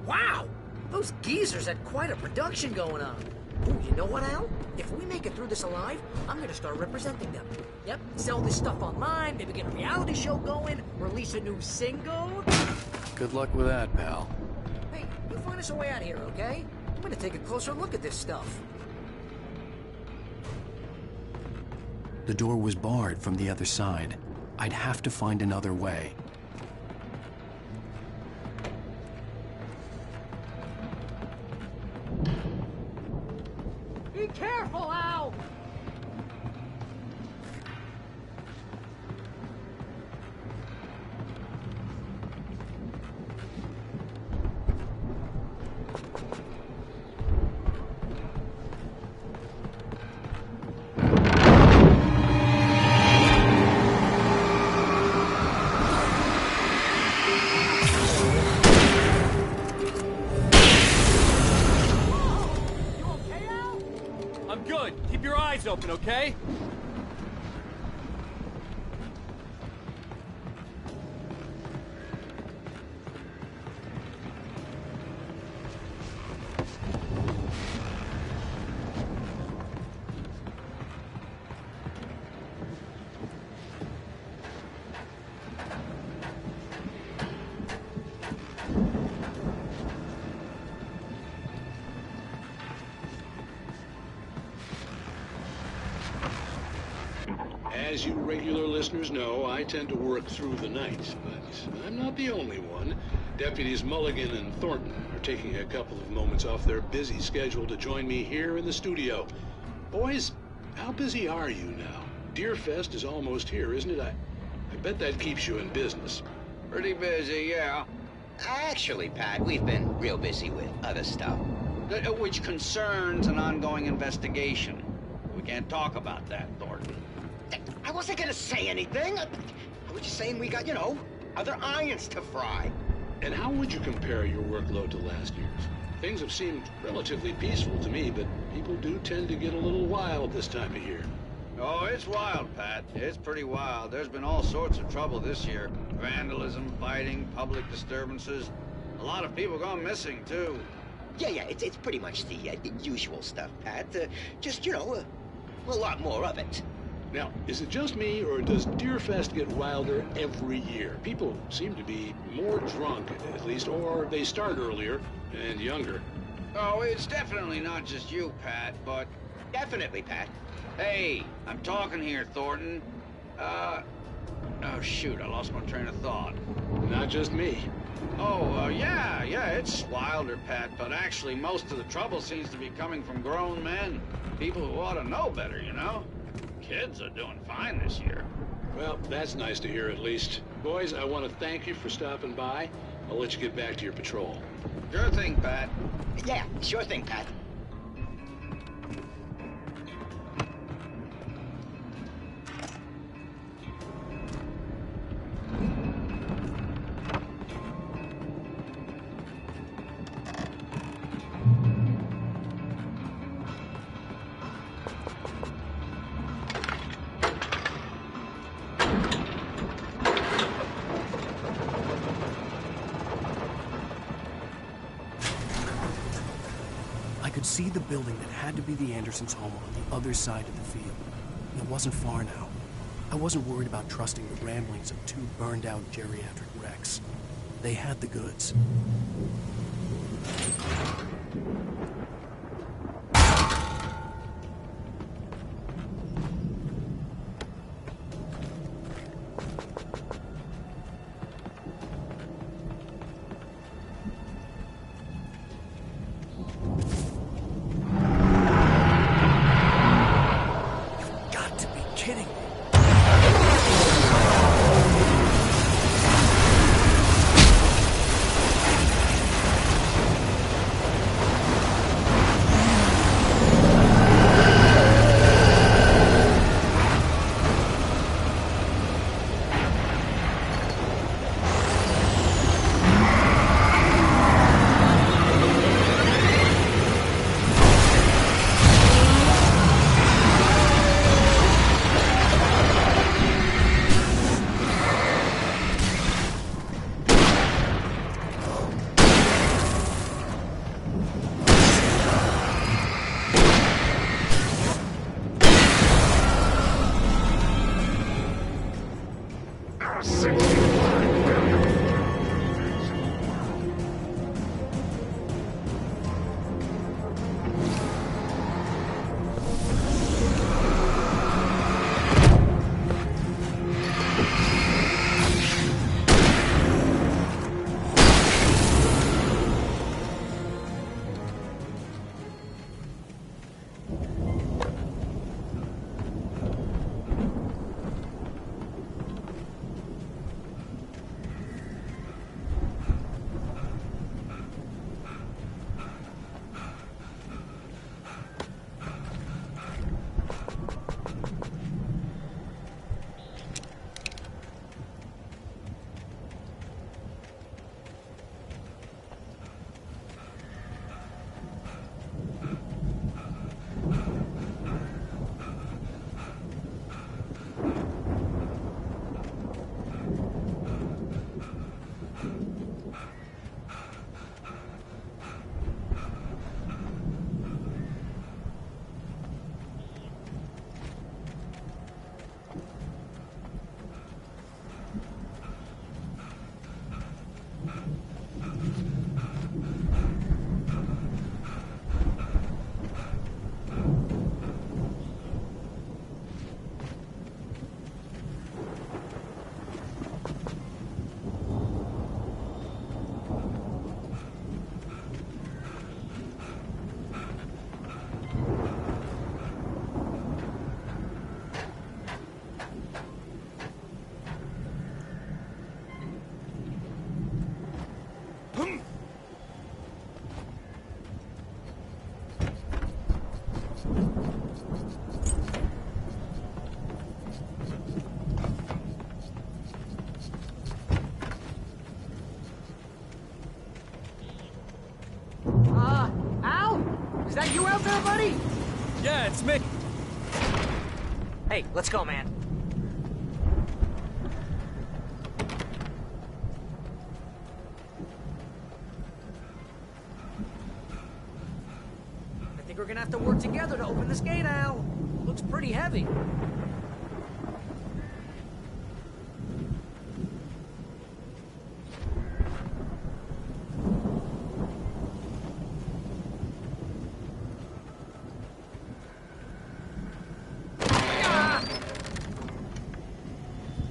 Wow! Those geezers had quite a production going on. Ooh, you know what, Al? If we make it through this alive, I'm gonna start representing them. Yep, sell this stuff online, maybe get a reality show going, release a new single. Good luck with that, pal. Hey, you find us a way out of here, okay? I'm gonna take a closer look at this stuff. The door was barred from the other side. I'd have to find another way. Be careful, Al! I'm good. Keep your eyes open, okay? As you regular listeners know, I tend to work through the night, but I'm not the only one. Deputies Mulligan and Thornton are taking a couple of moments off their busy schedule to join me here in the studio. Boys, how busy are you now? Deerfest is almost here, isn't it? I bet that keeps you in business. Pretty busy, yeah. Actually, Pat, we've been real busy with other stuff, which concerns an ongoing investigation. We can't talk about that, Thornton. I wasn't gonna say anything. I was just saying we got, other irons to fry. And how would you compare your workload to last year's? Things have seemed relatively peaceful to me, but people do tend to get a little wild this time of year. Oh, it's wild, Pat. It's pretty wild. There's been all sorts of trouble this year. Vandalism, fighting, public disturbances. A lot of people gone missing, too. Yeah, it's pretty much the usual stuff, Pat. Just, a lot more of it. Now, is it just me, or does Deerfest get wilder every year? People seem to be more drunk, at least, or they start earlier and younger. Oh, it's definitely not just you, Pat, but... Definitely, Pat. Hey, I'm talking here, Thornton. Oh, shoot, I lost my train of thought. Not just me. Oh, yeah, it's wilder, Pat, but actually most of the trouble seems to be coming from grown men. People who ought to know better, Kids are doing fine this year. Well, that's nice to hear at least. Boys, I want to thank you for stopping by. I'll let you get back to your patrol. Sure thing, Pat. Yeah, sure thing, Pat. I could see the building that had to be the Andersons' home on the other side of the field. It wasn't far now. I wasn't worried about trusting the ramblings of two burned-out geriatric wrecks. They had the goods. Is that you out there, buddy? Yeah, it's Mick. Hey, let's go, man. I think we're gonna have to work together to open this gate, Al. Looks pretty heavy.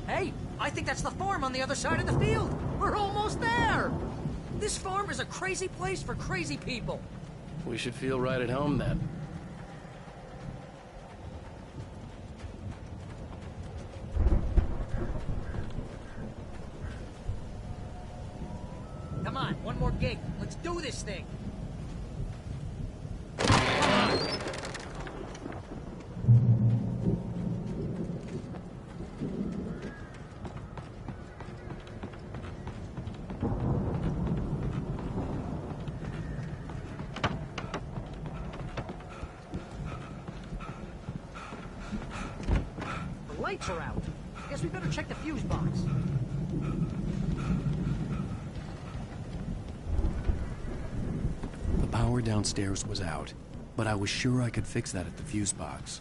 Hey, I think that's the farm on the other side of the field. We're almost there. This farm is a crazy place for crazy people. We should feel right at home then. Come on, one more gate. Let's do this thing. The lights are out. Guess we better check the fuse box. The power downstairs was out, but I was sure I could fix that at the fuse box.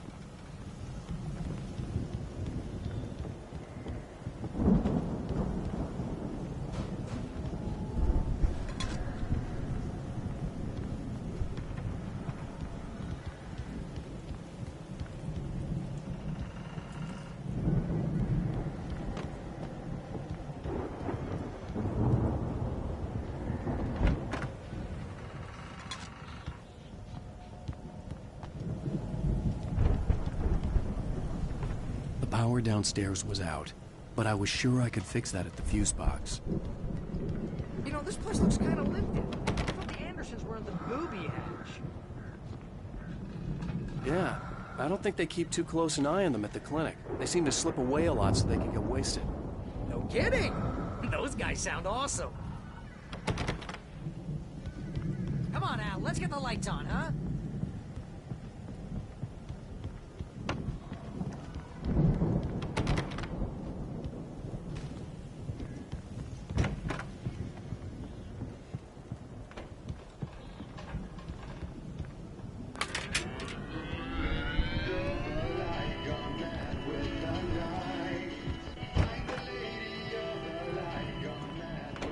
The power downstairs was out, but I was sure I could fix that at the fuse box. You know, this place looks kind of lifted. I thought the Andersons were in the booby hatch. Yeah, I don't think they keep too close an eye on them at the clinic. They seem to slip away a lot so they can get wasted. No kidding! Those guys sound awesome. Come on, Al, let's get the lights on, huh?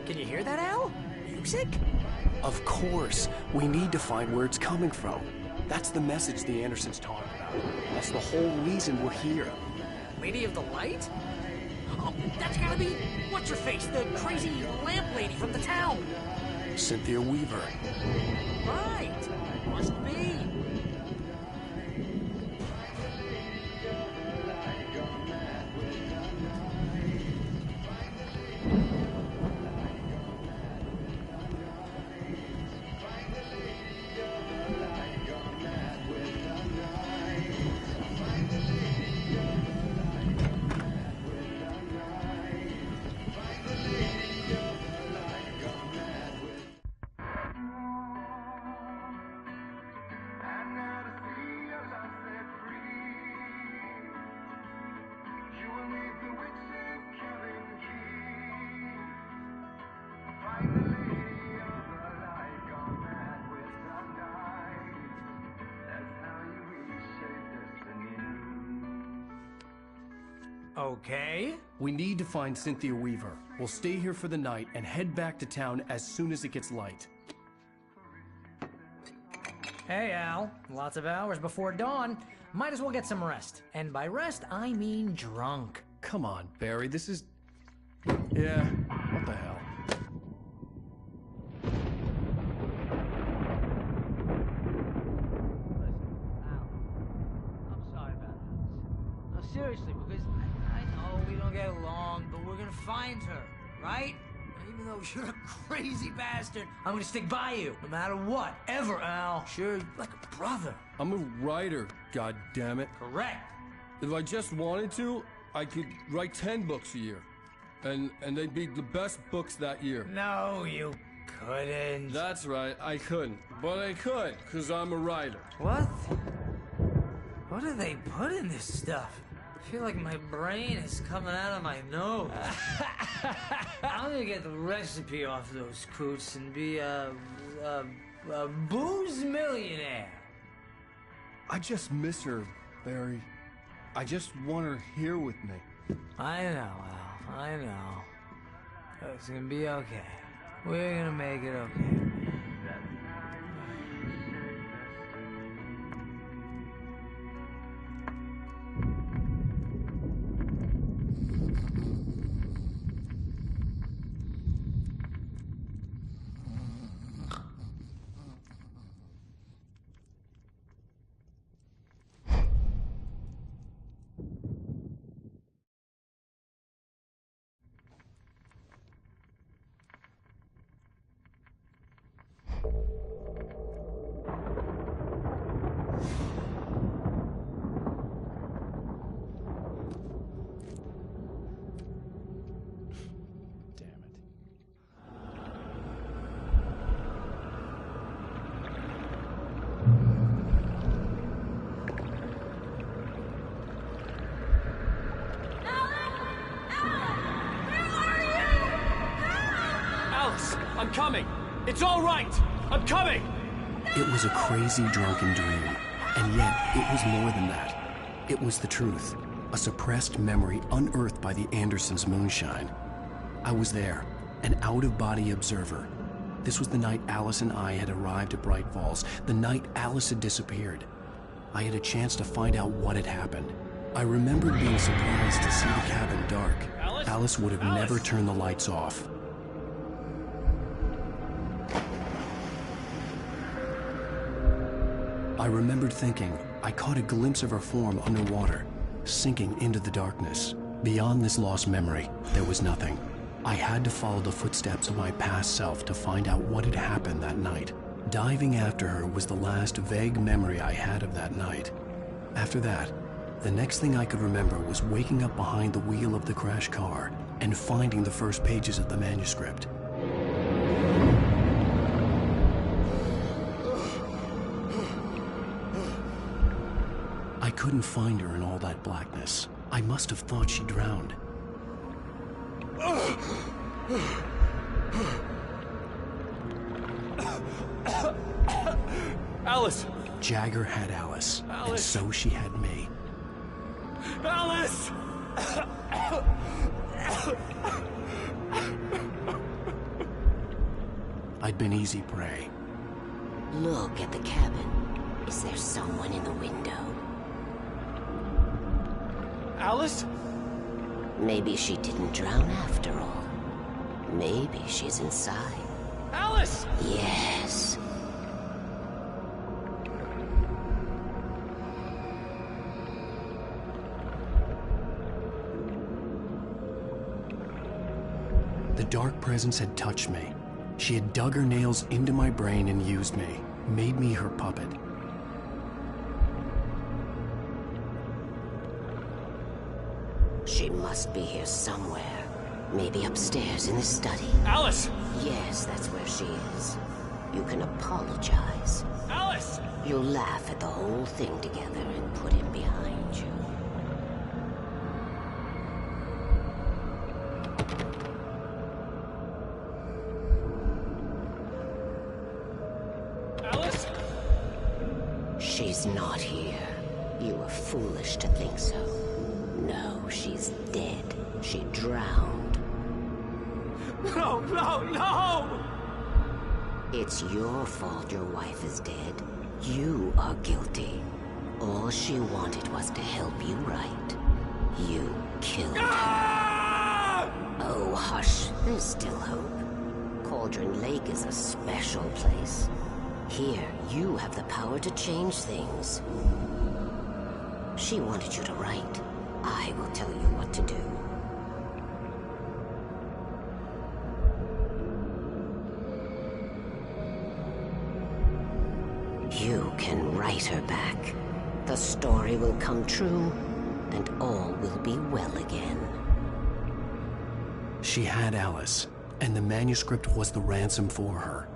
Can you hear that, Al? Music? Of course. We need to find where it's coming from. That's the message the Andersons talking about. That's the whole reason we're here. Lady of the Light? Oh, that's gotta be... What's-her-face? The crazy lamp lady from the town. Cynthia Weaver. Right. Must be. Okay. We need to find Cynthia Weaver. We'll stay here for the night and head back to town as soon as it gets light. Hey, Al. Lots of hours before dawn. Might as well get some rest. And by rest, I mean drunk. Come on, Barry, this is... Yeah, what the hell? Seriously, because I know we don't get along, but we're gonna find her, right? And even though you're a crazy bastard, I'm gonna stick by you, no matter what, ever, Al. Sure, you're like a brother. I'm a writer, goddammit. Correct. If I just wanted to, I could write 10 books a year. And they'd be the best books that year. No, you couldn't. That's right, I couldn't. But I could, because I'm a writer. What? What do they put in this stuff? I feel like my brain is coming out of my nose. I'm gonna get the recipe off those coots and be a booze millionaire. I just miss her, Barry. I just want her here with me. I know, Al. I know. It's gonna be okay. We're gonna make it okay. I'm coming! It's all right! I'm coming! It was a crazy drunken dream, and yet it was more than that. It was the truth, a suppressed memory unearthed by the Andersons' moonshine. I was there, an out-of-body observer. This was the night Alice and I had arrived at Bright Falls, the night Alice had disappeared. I had a chance to find out what had happened. I remembered being surprised to see the cabin dark. Alice would have never turned the lights off. I remembered thinking I caught a glimpse of her form underwater, sinking into the darkness. Beyond this lost memory, there was nothing. I had to follow the footsteps of my past self to find out what had happened that night. Diving after her was the last vague memory I had of that night. After that, the next thing I could remember was waking up behind the wheel of the crashed car and finding the first pages of the manuscript. I couldn't find her in all that blackness. I must have thought she drowned. Alice! Jagger had Alice, and so she had me. Alice! I'd been easy prey. Look at the cabin. Is there someone in the window? Alice? Maybe she didn't drown after all. Maybe she's inside. Alice! Yes. The dark presence had touched me. She had dug her nails into my brain and used me, made me her puppet. She must be here somewhere. Maybe upstairs in the study. Alice! Yes, that's where she is. You can apologize. Alice! You'll laugh at the whole thing together and put him behind you. Alice? She's not here. You were foolish to think so. No, she's dead. She drowned. No, no, no! It's your fault your wife is dead. You are guilty. All she wanted was to help you right. You killed her. Oh, hush. There's still hope. Cauldron Lake is a special place. Here, you have the power to change things. She wanted you to write. I will tell you what to do. You can write her back. The story will come true, and all will be well again. She had Alice, And the manuscript was the ransom for her.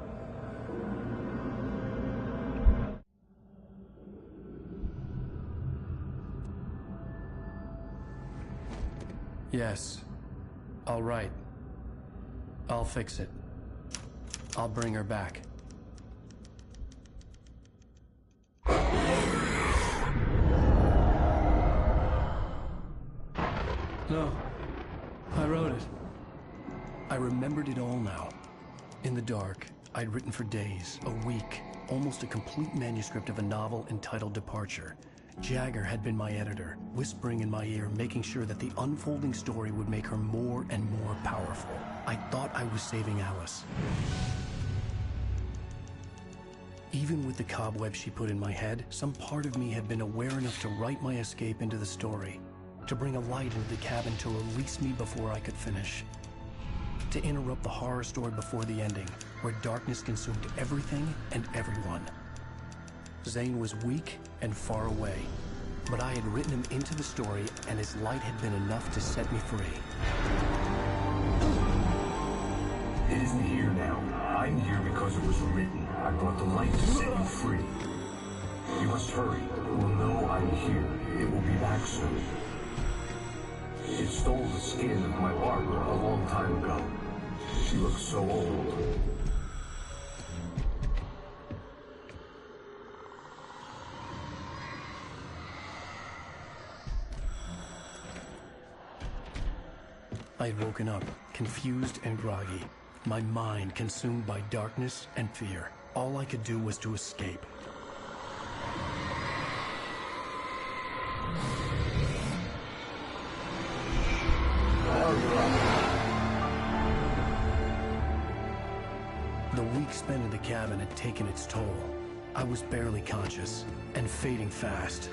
Yes. All right. I'll fix it. I'll bring her back. No. I wrote it. I remembered it all now. In the dark, I'd written for days, a week, almost a complete manuscript of a novel entitled Departure. Jagger had been my editor, whispering in my ear, making sure that the unfolding story would make her more and more powerful. I thought I was saving Alice. Even with the cobweb she put in my head, some part of me had been aware enough to write my escape into the story, to bring a light into the cabin to release me before I could finish, to interrupt the horror story before the ending, where darkness consumed everything and everyone. Zane was weak and far away, but I had written him into the story, and his light had been enough to set me free. It isn't here now. I'm here because it was written. I brought the light to set you free. You must hurry. It will know I'm here. It will be back soon. It stole the skin of my Barbara a long time ago. She looks so old. I'd woken up, confused and groggy, my mind consumed by darkness and fear. All I could do was to escape. The week spent in the cabin had taken its toll. I was barely conscious, and fading fast.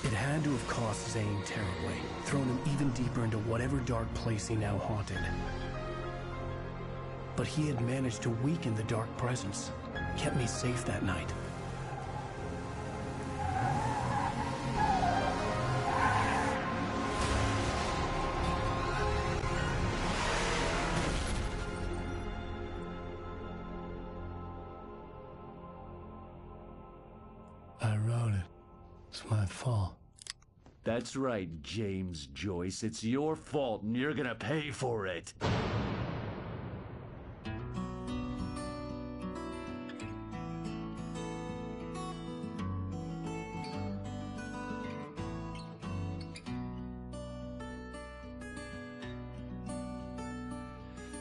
It had to have cost Zane terribly, thrown him even deeper into whatever dark place he now haunted. But he had managed to weaken the dark presence, kept me safe that night. I wrote it. It's my fault. That's right, James Joyce. It's your fault, and you're gonna pay for it.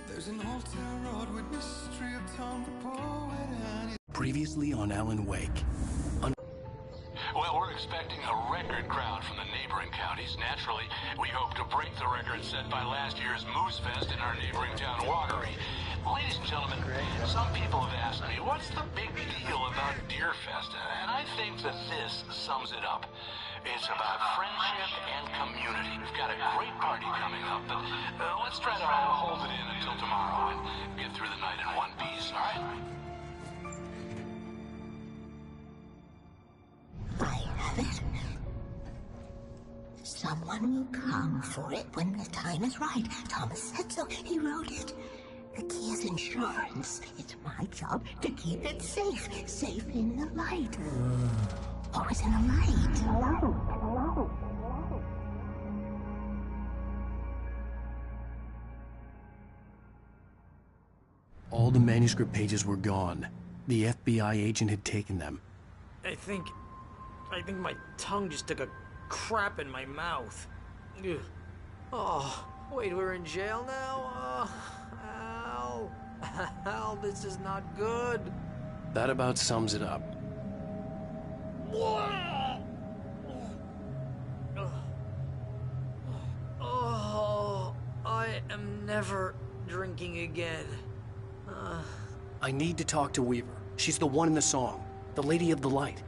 There's an old town road with mystery of Tom the poet and Previously on Alan Wake. Well, we're expecting a record crowd from the neighboring counties. Naturally, we hope to break the record set by last year's Moose Fest in our neighboring town, Watery. Ladies and gentlemen, some people have asked me, what's the big deal about Deer Fest? And I think that this sums it up. It's about friendship and community. We've got a great party coming up, but let's try to hold it in until tomorrow and get through the night in one piece, all right? Someone will come for it when the time is right. Thomas said so. He wrote it. The key is insurance. It's my job to keep it safe. Safe in the light. Always in the light. All the manuscript pages were gone. The FBI agent had taken them. I think my tongue just took a crap in my mouth. Ugh. Oh, wait, we're in jail now? Al. Al, this is not good. That about sums it up. Oh, I am never drinking again. I need to talk to Weaver. She's the one in the song. The Lady of the Light.